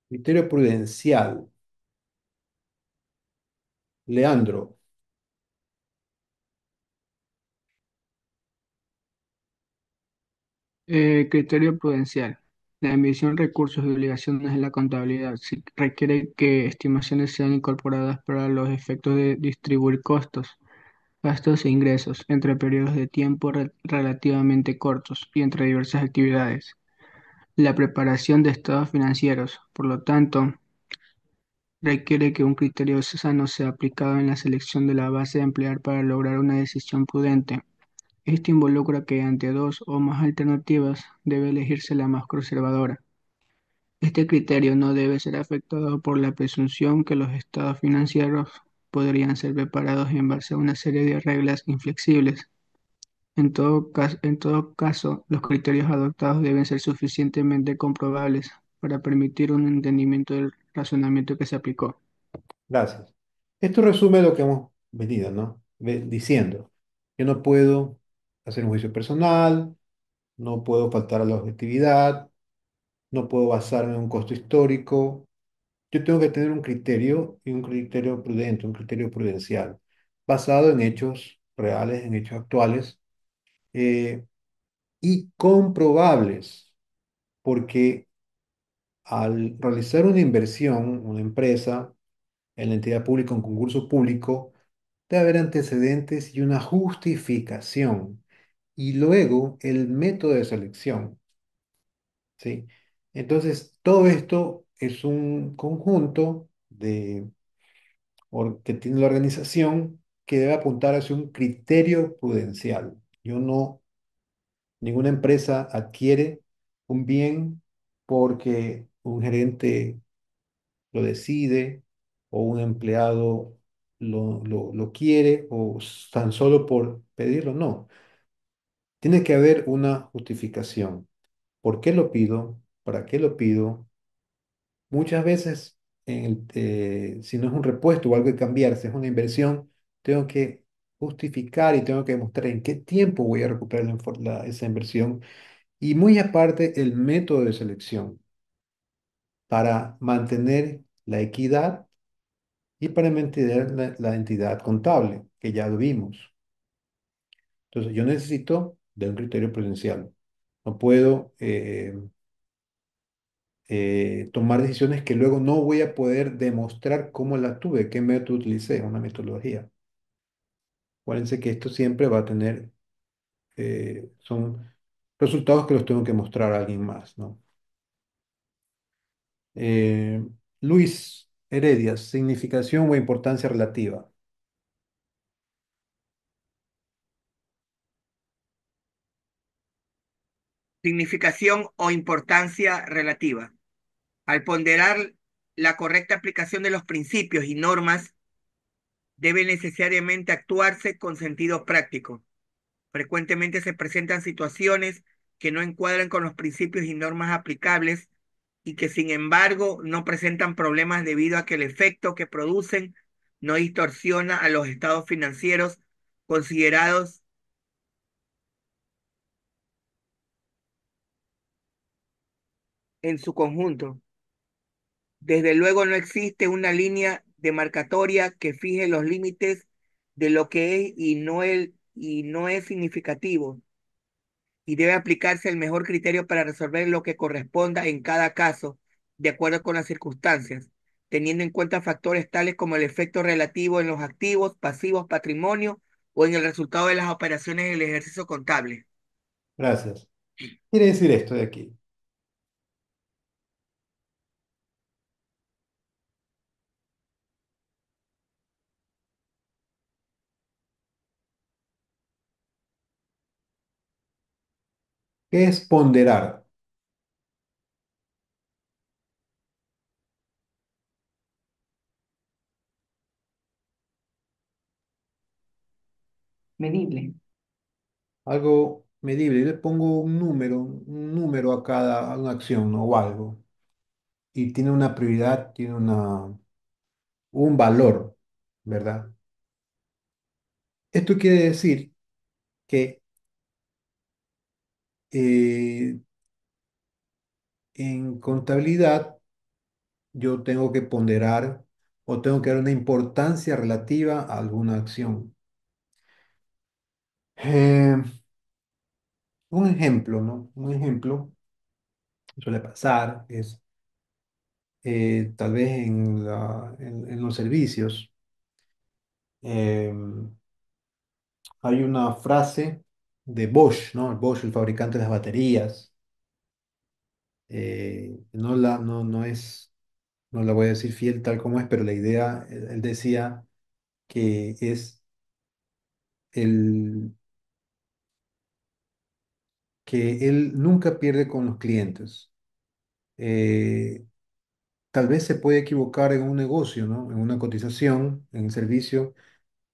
Criterio prudencial. Leandro, Criterio prudencial. La emisión de recursos y obligaciones en la contabilidad requiere que estimaciones sean incorporadas para los efectos de distribuir costos, gastos e ingresos entre periodos de tiempo relativamente cortos y entre diversas actividades. La preparación de estados financieros, por lo tanto, requiere que un criterio sano sea aplicado en la selección de la base a emplear para lograr una decisión prudente. Esto involucra que ante dos o más alternativas debe elegirse la más conservadora. Este criterio no debe ser afectado por la presunción que los estados financieros podrían ser preparados en base a una serie de reglas inflexibles. En todo caso, los criterios adoptados deben ser suficientemente comprobables para permitir un entendimiento del razonamiento que se aplicó. gracias. Esto resume lo que hemos venido, ¿no? Diciendo. Yo no puedo hacer un juicio personal, no puedo faltar a la objetividad, no puedo basarme en un costo histórico. Yo tengo que tener un criterio y un criterio prudente, un criterio prudencial, basado en hechos reales, en hechos actuales eh, y comprobables, porque al realizar una inversión, una empresa, en la entidad pública, un concurso público, debe haber antecedentes y una justificación. Y luego el método de selección, ¿sí? Entonces, todo esto es un conjunto que tiene la organización que debe apuntar hacia un criterio prudencial. Yo no, ninguna empresa adquiere un bien porque un gerente lo decide o un empleado lo quiere o tan solo por pedirlo. No, tiene que haber una justificación. ¿Por qué lo pido? ¿Para qué lo pido? Muchas veces, si no es un repuesto o algo que cambiar, si es una inversión, tengo que justificar y tengo que demostrar en qué tiempo voy a recuperar esa inversión. Y muy aparte, el método de selección para mantener la equidad y para mantener la entidad contable, que ya lo vimos. Entonces, yo necesito de un criterio prudencial. No puedo tomar decisiones que luego no voy a poder demostrar cómo las tuve, qué método utilicé, una metodología. Acuérdense que esto siempre va a tener, son resultados que los tengo que mostrar a alguien más, ¿no? Eh, Luis Heredia, significación o importancia relativa. Significación o importancia relativa. Al ponderar la correcta aplicación de los principios y normas, debe necesariamente actuarse con sentido práctico. Frecuentemente se presentan situaciones que no encuadran con los principios y normas aplicables y que sin embargo no presentan problemas debido a que el efecto que producen no distorsiona a los estados financieros considerados en su conjunto. Desde luego no existe una línea demarcatoria que fije los límites de lo que es y no es significativo, y debe aplicarse el mejor criterio para resolver lo que corresponda en cada caso, de acuerdo con las circunstancias, teniendo en cuenta factores tales como el efecto relativo en los activos, pasivos, patrimonio o en el resultado de las operaciones del ejercicio contable. Gracias. Quiere decir esto de aquí. ¿Qué es ponderar? Medible. Algo medible. Yo le pongo un número a una acción, ¿no? O algo. Y tiene una prioridad, tiene un valor. ¿verdad? Esto quiere decir que eh, en contabilidad yo tengo que ponderar o tengo que dar una importancia relativa a alguna acción. Eh, un ejemplo, ¿no? Un ejemplo que suele pasar es tal vez en los servicios. em, Hay una frase de Bosch, ¿no? Bosch, el fabricante de las baterías. No es, no la voy a decir fiel tal como es, pero la idea, él decía que es el que él nunca pierde con los clientes. Eh, Tal vez se puede equivocar en un negocio, ¿no? En una cotización, en el servicio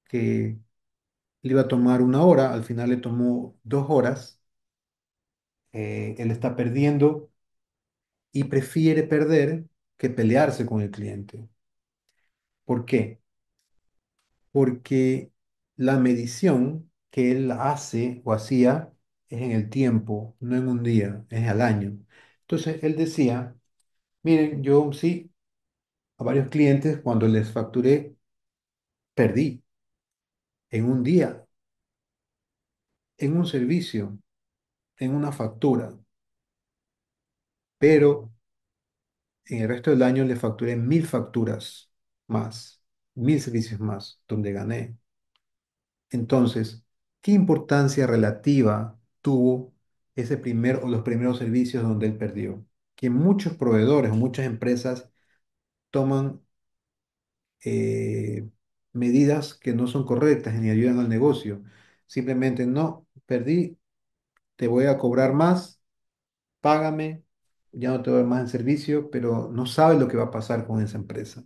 que le iba a tomar 1 hora, al final le tomó 2 horas. Él está perdiendo y prefiere perder que pelearse con el cliente. ¿Por qué? Porque la medición que él hace o hacía es en el tiempo, no en un día, es al año. Entonces él decía, miren, yo sí, a varios clientes cuando les facturé, perdí en un día, en un servicio, en una factura, pero en el resto del año le facturé 1.000 facturas más, 1.000 servicios más, donde gané. Entonces, ¿qué importancia relativa tuvo ese primer o los primeros servicios donde él perdió? Que muchos proveedores o muchas empresas toman eh, medidas que no son correctas ni ayudan al negocio. Simplemente no, perdí, te voy a cobrar más, págame, ya no te doy más el servicio, pero no sabe lo que va a pasar con esa empresa.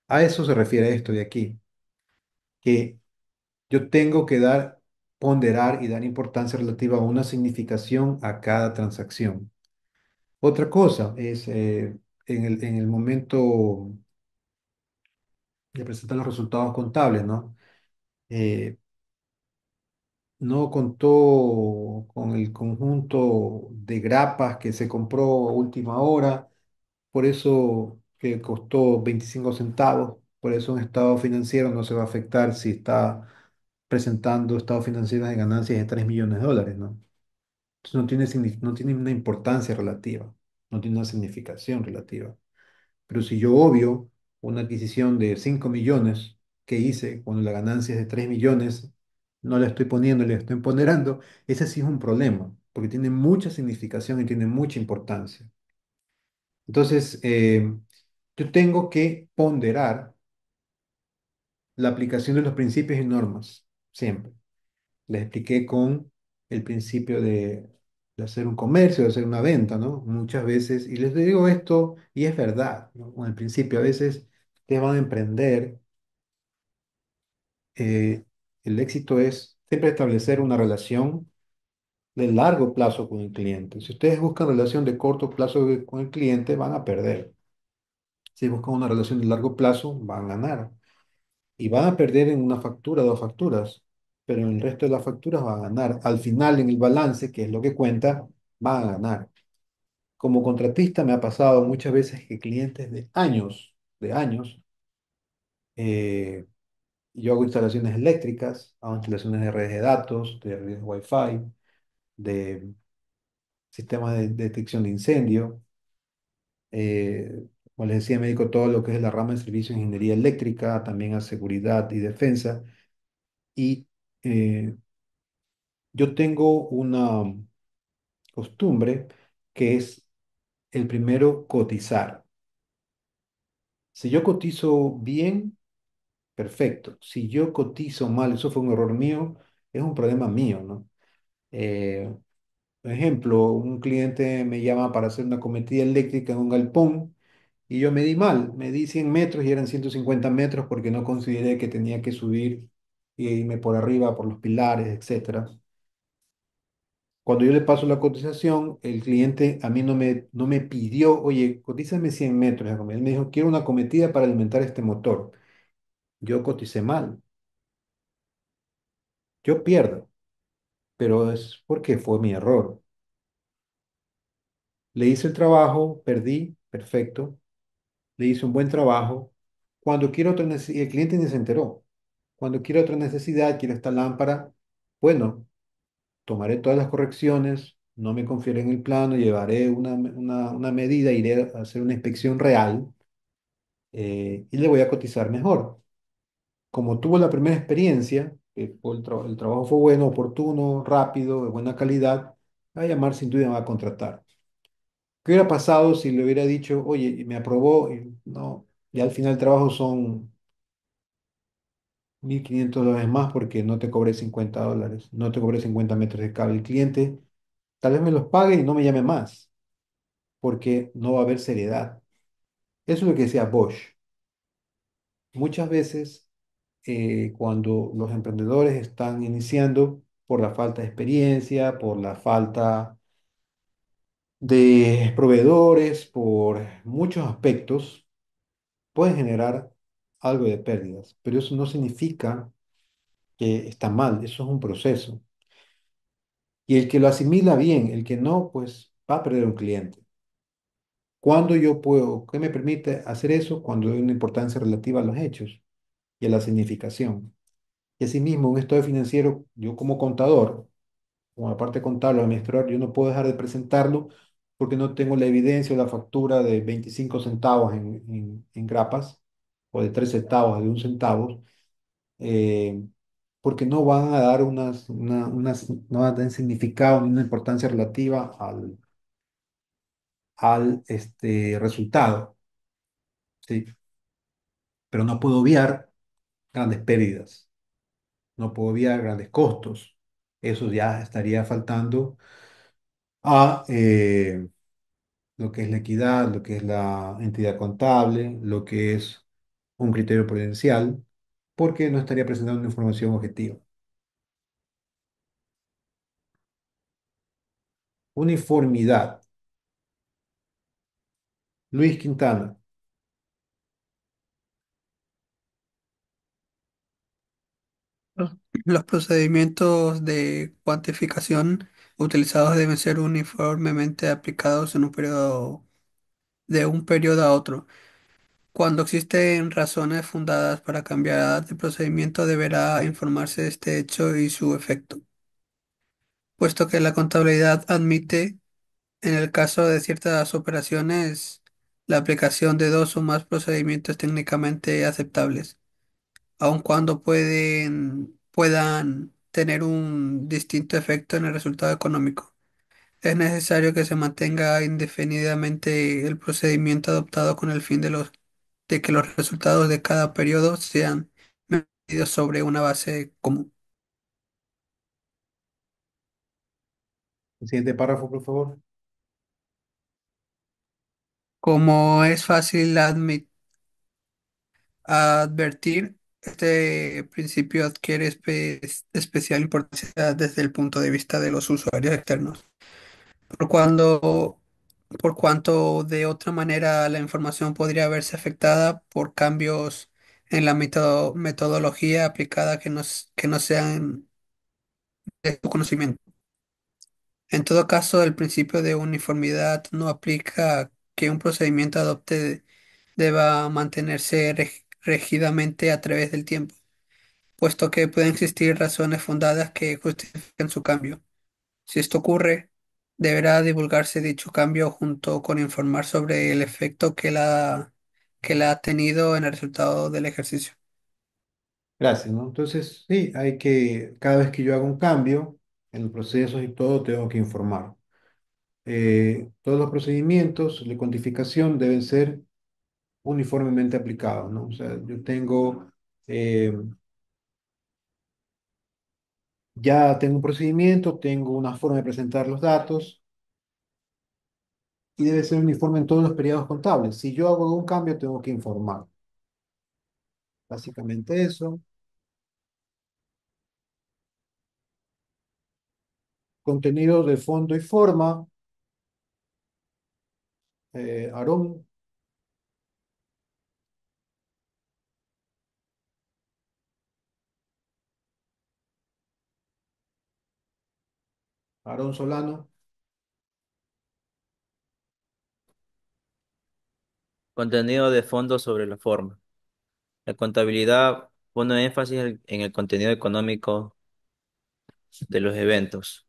A eso se refiere esto de aquí, que yo tengo que ponderar y dar importancia relativa a una significación a cada transacción. Otra cosa es en el momento de presentar los resultados contables, ¿no? Eh, no contó con el conjunto de grapas que se compró a última hora, por eso que costó 25 centavos, por eso un estado financiero no se va a afectar si está presentando estados financieros de ganancias de 3 millones de dólares, ¿no? Entonces no tiene una importancia relativa, no tiene una significación relativa. Pero si yo obvio una adquisición de 5 millones que hice cuando la ganancia es de 3 millones, no le estoy poniendo, le estoy ponderando, ese sí es un problema, porque tiene mucha significación y tiene mucha importancia. Entonces, yo tengo que ponderar la aplicación de los principios y normas, siempre. Les expliqué con el principio de hacer un comercio, de hacer una venta, ¿no? Muchas veces, y les digo esto, y es verdad, ¿no? Con el principio, a veces ustedes van a emprender, eh, el éxito es siempre establecer una relación de largo plazo con el cliente. Si ustedes buscan relación de corto plazo con el cliente, van a perder. Si buscan una relación de largo plazo, van a ganar. Y van a perder en una factura, 2 facturas, pero en el resto de las facturas van a ganar. Al final, en el balance, que es lo que cuenta, van a ganar. Como contratista me ha pasado muchas veces que clientes de años, eh, yo hago instalaciones eléctricas, hago instalaciones de redes de datos, de redes Wi-Fi, de sistemas de detección de incendio. Como les decía, me dedico a todo lo que es la rama de servicios de ingeniería eléctrica, también a seguridad y defensa. Y eh, yo tengo una costumbre que es el primero cotizar. Si yo cotizo bien, perfecto. Si yo cotizo mal, eso fue un error mío, es un problema mío, ¿no? Eh, Por ejemplo, un cliente me llama para hacer una cometida eléctrica en un galpón y yo me di mal, me di 100 metros y eran 150 metros porque no consideré que tenía que subir e irme por arriba, por los pilares, etcétera. Cuando yo le paso la cotización, el cliente a mí no me pidió, oye, cotízame 100 metros. Él me dijo, quiero una cometida para alimentar este motor. yo coticé mal, yo pierdo, pero es porque fue mi error. Le hice el trabajo, perdí, perfecto, le hice un buen trabajo. Cuando quiero otra necesidad, el cliente ni se enteró. Cuando quiero otra necesidad, quiero esta lámpara, bueno, tomaré todas las correcciones, no me confiero en el plano, llevaré una medida, iré a hacer una inspección real y le voy a cotizar mejor. Como tuvo la primera experiencia, que el trabajo fue bueno, oportuno, rápido, de buena calidad, va a llamar sin duda y me va a contratar. ¿Qué hubiera pasado si le hubiera dicho, oye, y me aprobó? Y no, y al final el trabajo son $1.500 más porque no te cobré $50, no te cobré 50 metros de cable. El cliente tal vez me los pague y no me llame más, porque no va a haber seriedad. Eso es lo que decía Bosch. Muchas veces, cuando los emprendedores están iniciando, por la falta de experiencia, por la falta de proveedores, por muchos aspectos, pueden generar algo de pérdidas, pero eso no significa que está mal, eso es un proceso. Y el que lo asimila bien, el que no, pues va a perder un cliente. ¿Cuándo yo puedo, qué me permite hacer eso? Cuando doy una importancia relativa a los hechos y a la significación. Y asimismo, un estado financiero, yo como contador, como la parte contable, administrador, yo no puedo dejar de presentarlo porque no tengo la evidencia o la factura de 25 centavos en grapas o de 3 centavos, de 1 centavo, eh, porque no van a dar no van a tener significado ni una importancia relativa al resultado, ¿sí? Pero no puedo obviar grandes pérdidas, no puedo obviar grandes costos. Eso ya estaría faltando a lo que es la equidad, lo que es la entidad contable, lo que es un criterio prudencial, porque no estaría presentando una información objetiva. Uniformidad. Luis Quintana. Los los procedimientos de cuantificación utilizados deben ser uniformemente aplicados en de un periodo a otro. Cuando existen razones fundadas para cambiar de procedimiento, deberá informarse de este hecho y su efecto, puesto que la contabilidad admite, en el caso de ciertas operaciones, la aplicación de dos o más procedimientos técnicamente aceptables, aun cuando puedan tener un distinto efecto en el resultado económico. Es necesario que se mantenga indefinidamente el procedimiento adoptado con el fin de que los resultados de cada periodo sean medidos sobre una base común. El siguiente párrafo, por favor. Como es fácil advertir, este principio adquiere especial importancia desde el punto de vista de los usuarios externos, por cuando, por cuanto de otra manera la información podría verse afectada por cambios en la metodología aplicada que no sean de su conocimiento. En todo caso, el principio de uniformidad no aplica que un procedimiento adopte deba mantenerse rígidamente a través del tiempo, puesto que pueden existir razones fundadas que justifiquen su cambio. Si esto ocurre, deberá divulgarse dicho cambio junto con informar sobre el efecto que la ha tenido en el resultado del ejercicio. Gracias, ¿no? Entonces, sí, cada vez que yo hago un cambio en los procesos y todo, tengo que informar. Todos los procedimientos de cuantificación deben ser uniformemente aplicados, ¿no? O sea, eh, ya tengo un procedimiento, tengo una forma de presentar los datos y debe ser uniforme en todos los periodos contables. Si yo hago un cambio, tengo que informar. Básicamente eso. Contenido de fondo y forma. Eh, Aarón, Aarón Solano. Contenido de fondo sobre la forma. La contabilidad pone énfasis en el contenido económico de los eventos,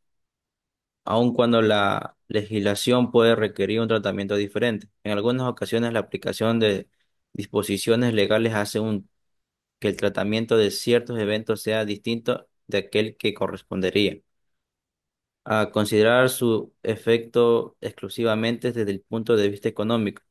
aun cuando la legislación puede requerir un tratamiento diferente. En algunas ocasiones la aplicación de disposiciones legales hace que el tratamiento de ciertos eventos sea distinto de aquel que correspondería a considerar su efecto exclusivamente desde el punto de vista económico.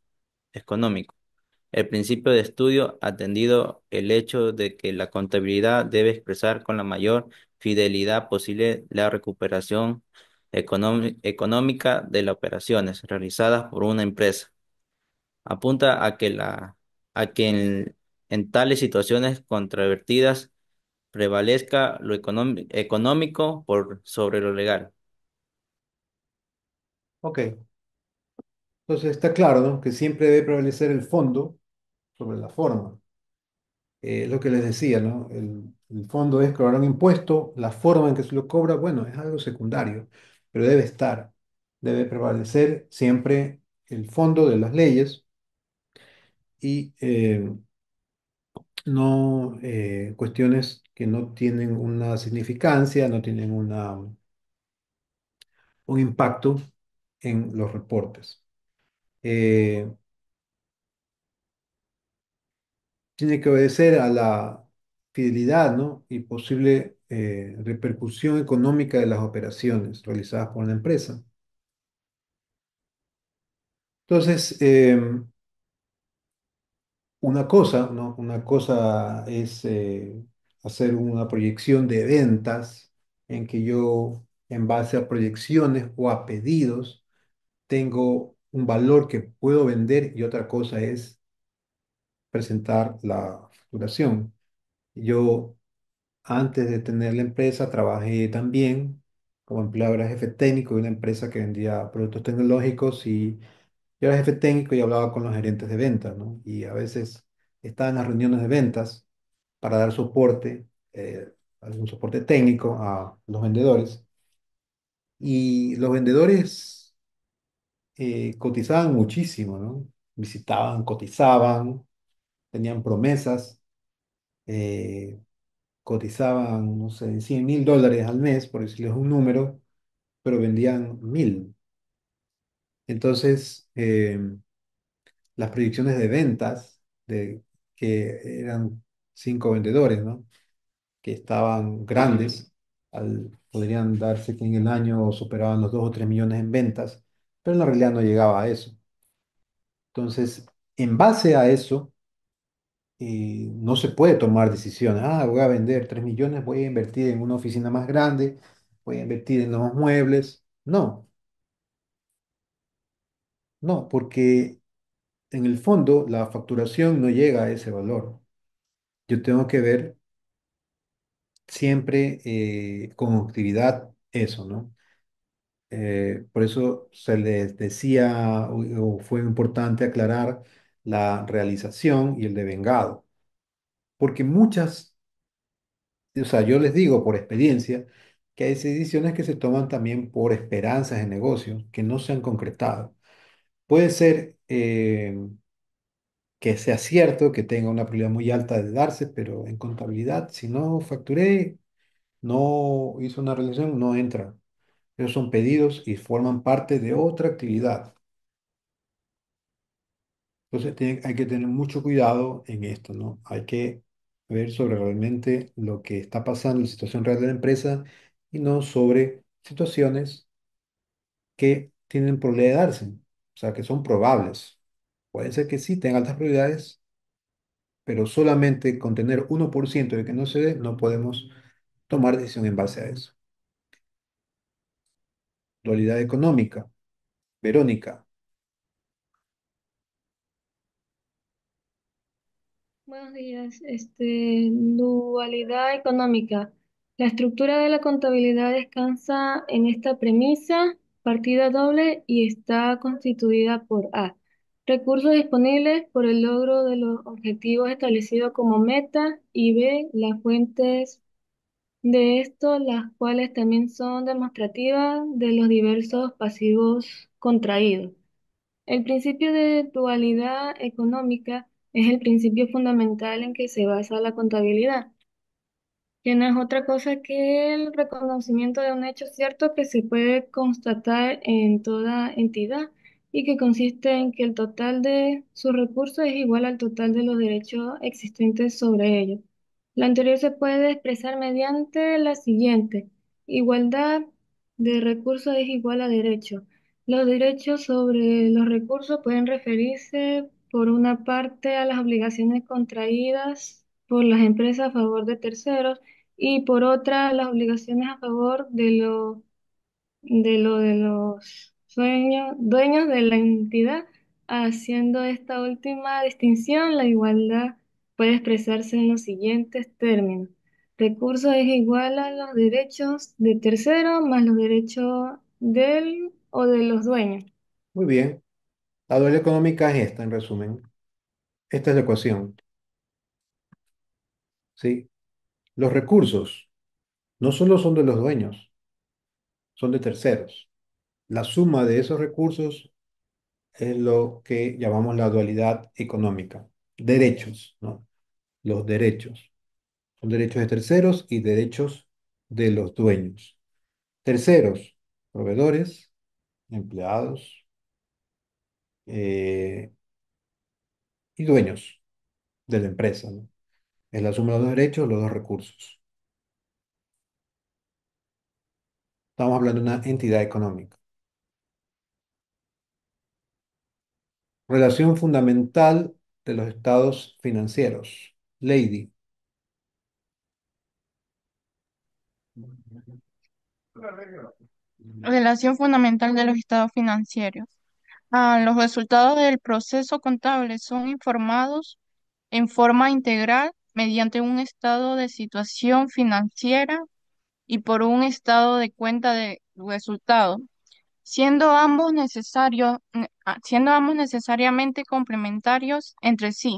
El principio de estudio atendido el hecho de que la contabilidad debe expresar con la mayor fidelidad posible la recuperación económica de las operaciones realizadas por una empresa. Apunta a que en tales situaciones controvertidas prevalezca lo económico por sobre lo legal. Ok, entonces está claro, ¿no? Que siempre debe prevalecer el fondo sobre la forma. Lo que les decía, ¿no? El fondo es cobrar un impuesto, la forma en que se lo cobra, bueno, es algo secundario, pero debe estar, debe prevalecer siempre el fondo de las leyes y no cuestiones que no tienen una significancia, no tienen un impacto en los reportes. Eh, Tiene que obedecer a la fidelidad, ¿no? Y posible repercusión económica de las operaciones realizadas por la empresa. Entonces, una cosa, ¿no? Una cosa es hacer una proyección de ventas en que yo, en base a proyecciones o a pedidos, tengo un valor que puedo vender y otra cosa es presentar la facturación. Yo Antes de tener la empresa, trabajé también como empleado, era jefe técnico de una empresa que vendía productos tecnológicos y yo era jefe técnico y hablaba con los gerentes de ventas, ¿no? Y a veces estaba en las reuniones de ventas para dar soporte, algún soporte técnico a los vendedores. Y los vendedores cotizaban muchísimo, ¿no? Visitaban, cotizaban, tenían promesas. eh, Cotizaban, no sé, $100.000 al mes, por decirles un número, pero vendían 1.000. Entonces, las proyecciones de ventas, que eran 5 vendedores, ¿no? Que estaban grandes, podrían darse que en el año superaban los 2 o 3 millones en ventas, pero en la realidad no llegaba a eso. Entonces, en base a eso, no se puede tomar decisiones. Ah, voy a vender 3 millones, voy a invertir en una oficina más grande, voy a invertir en nuevos muebles. No, no, porque en el fondo la facturación no llega a ese valor. Yo tengo que ver siempre con actividad eso, ¿no? Por eso se les decía o fue importante aclarar la realización y el devengado, porque o sea, yo les digo por experiencia que hay decisiones que se toman también por esperanzas de negocios que no se han concretado. Puede ser que sea cierto que tenga una probabilidad muy alta de darse, pero en contabilidad, si no facturé, no hizo una realización, no entra. Esos son pedidos y forman parte de otra actividad. Entonces hay que tener mucho cuidado en esto, ¿no? Hay que ver sobre realmente lo que está pasando, la situación real de la empresa y no sobre situaciones que tienen probabilidad de darse, o sea, que son probables. Puede ser que sí tengan altas probabilidades, pero solamente con tener 1% de que no se dé, no podemos tomar decisión en base a eso. Dualidad económica. Verónica. Buenos días. Dualidad económica. La estructura de la contabilidad descansa en esta premisa, partida doble y está constituida por A. Recursos disponibles por el logro de los objetivos establecidos como meta y B. Las fuentes De esto, las cuales también son demostrativas de los diversos pasivos contraídos. El principio de dualidad económica es el principio fundamental en que se basa la contabilidad, que no es otra cosa que el reconocimiento de un hecho cierto que se puede constatar en toda entidad y que consiste en que el total de sus recursos es igual al total de los derechos existentes sobre ellos. Lo anterior se puede expresar mediante la siguiente: igualdad de recursos es igual a derecho. Los derechos sobre los recursos pueden referirse, por una parte, a las obligaciones contraídas por las empresas a favor de terceros y por otra, las obligaciones a favor de los dueños de la entidad. Haciendo esta última distinción, la igualdad puede expresarse en los siguientes términos: recursos es igual a los derechos de tercero más los derechos del o de los dueños. Muy bien. La dualidad económica es esta, en resumen. Esta es la ecuación, ¿sí? Los recursos no solo son de los dueños, son de terceros. La suma de esos recursos es lo que llamamos la dualidad económica. Derechos, ¿no? Los derechos. Son derechos de terceros y derechos de los dueños. Terceros, proveedores, empleados eh, y dueños de la empresa, ¿no? Es la suma de los derechos, los dos recursos. Estamos hablando de una entidad económica. Relación fundamental de los estados financieros. Lady. Relación fundamental de los estados financieros. Los resultados del proceso contable son informados en forma integral mediante un estado de situación financiera y por un estado de cuenta de resultados, siendo ambos necesariamente complementarios entre sí.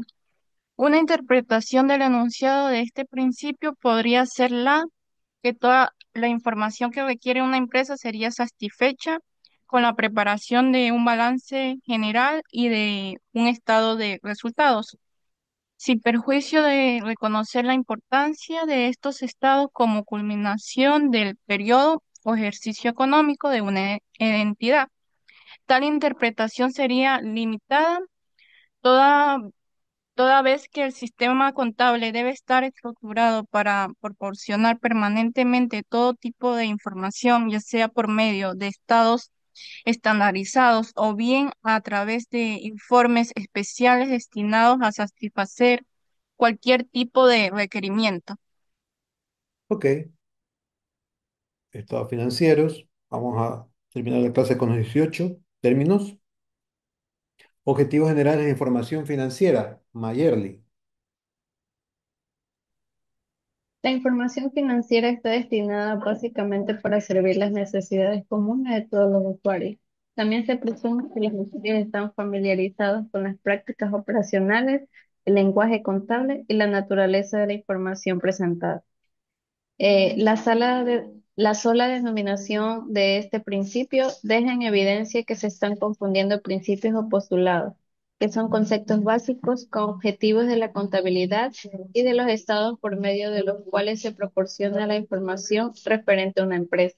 Una interpretación del enunciado de este principio podría ser la que toda la información que requiere una empresa sería satisfecha con la preparación de un balance general y de un estado de resultados, sin perjuicio de reconocer la importancia de estos estados como culminación del periodo o ejercicio económico de una entidad. Tal interpretación sería limitada toda toda vez que el sistema contable debe estar estructurado para proporcionar permanentemente todo tipo de información, ya sea por medio de estados estandarizados o bien a través de informes especiales destinados a satisfacer cualquier tipo de requerimiento. Ok, estados financieros. Vamos a terminar la clase con los 18 términos. Objetivos generales de información financiera. Mayerly. La información financiera está destinada básicamente para servir las necesidades comunes de todos los usuarios. También se presume que los usuarios están familiarizados con las prácticas operacionales, el lenguaje contable y la naturaleza de la información presentada. La sola denominación de este principio deja en evidencia que se están confundiendo principios o postulados, que son conceptos básicos con objetivos de la contabilidad y de los estados por medio de los cuales se proporciona la información referente a una empresa.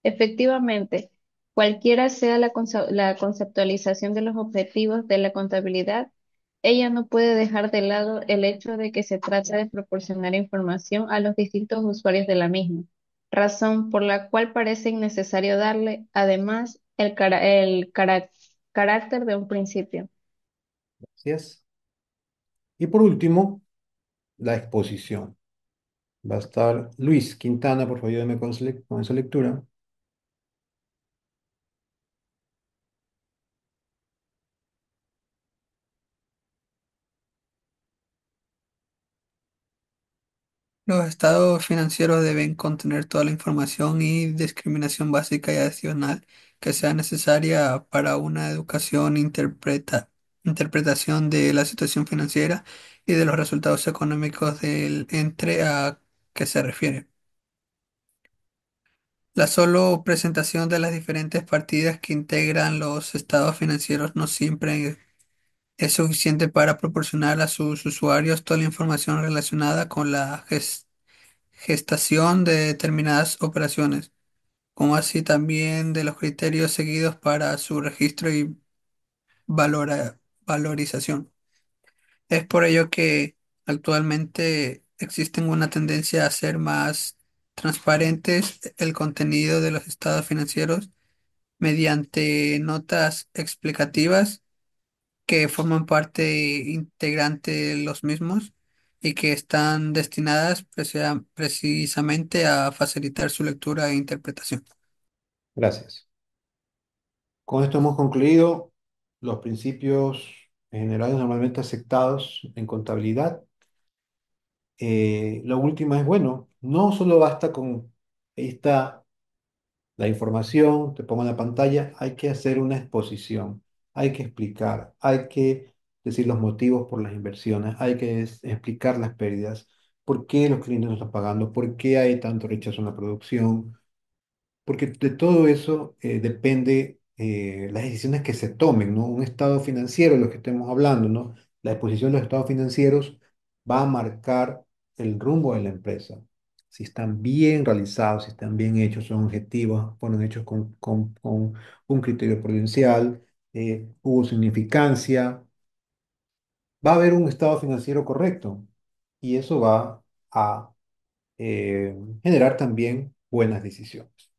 Efectivamente, cualquiera sea la conceptualización de los objetivos de la contabilidad, ella no puede dejar de lado el hecho de que se trata de proporcionar información a los distintos usuarios de la misma, razón por la cual parece innecesario darle, además, carácter de un principio. Gracias. Y por último, la exposición. Va a estar Luis Quintana, por favor, ayúdame con esa lectura. Los estados financieros deben contener toda la información y discriminación básica y adicional que sea necesaria para una interpretación de la situación financiera y de los resultados económicos del ente a que se refiere. La solo presentación de las diferentes partidas que integran los estados financieros no siempre es suficiente para proporcionar a sus usuarios toda la información relacionada con la gestación de determinadas operaciones, como así también de los criterios seguidos para su registro y valorización. Es por ello que actualmente existen una tendencia a hacer más transparentes el contenido de los estados financieros mediante notas explicativas que forman parte integrante de los mismos y que están destinadas precisamente a facilitar su lectura e interpretación. Gracias. Con esto hemos concluido los principios generales normalmente aceptados en contabilidad. Lo último es, bueno, no solo basta con ahí está la información, te pongo en la pantalla, hay que hacer una exposición, hay que explicar, hay que decir los motivos por las inversiones, hay que explicar las pérdidas, por qué los clientes no están pagando, por qué hay tanto rechazo en la producción, porque de todo eso depende las decisiones que se tomen, ¿no? Un estado financiero, lo que estemos hablando, ¿no? La exposición de los estados financieros va a marcar el rumbo de la empresa. Si están bien realizados, si están bien hechos, son objetivos, fueron hechos con un criterio prudencial, hubo significancia, va a haber un estado financiero correcto y eso va a generar también buenas decisiones.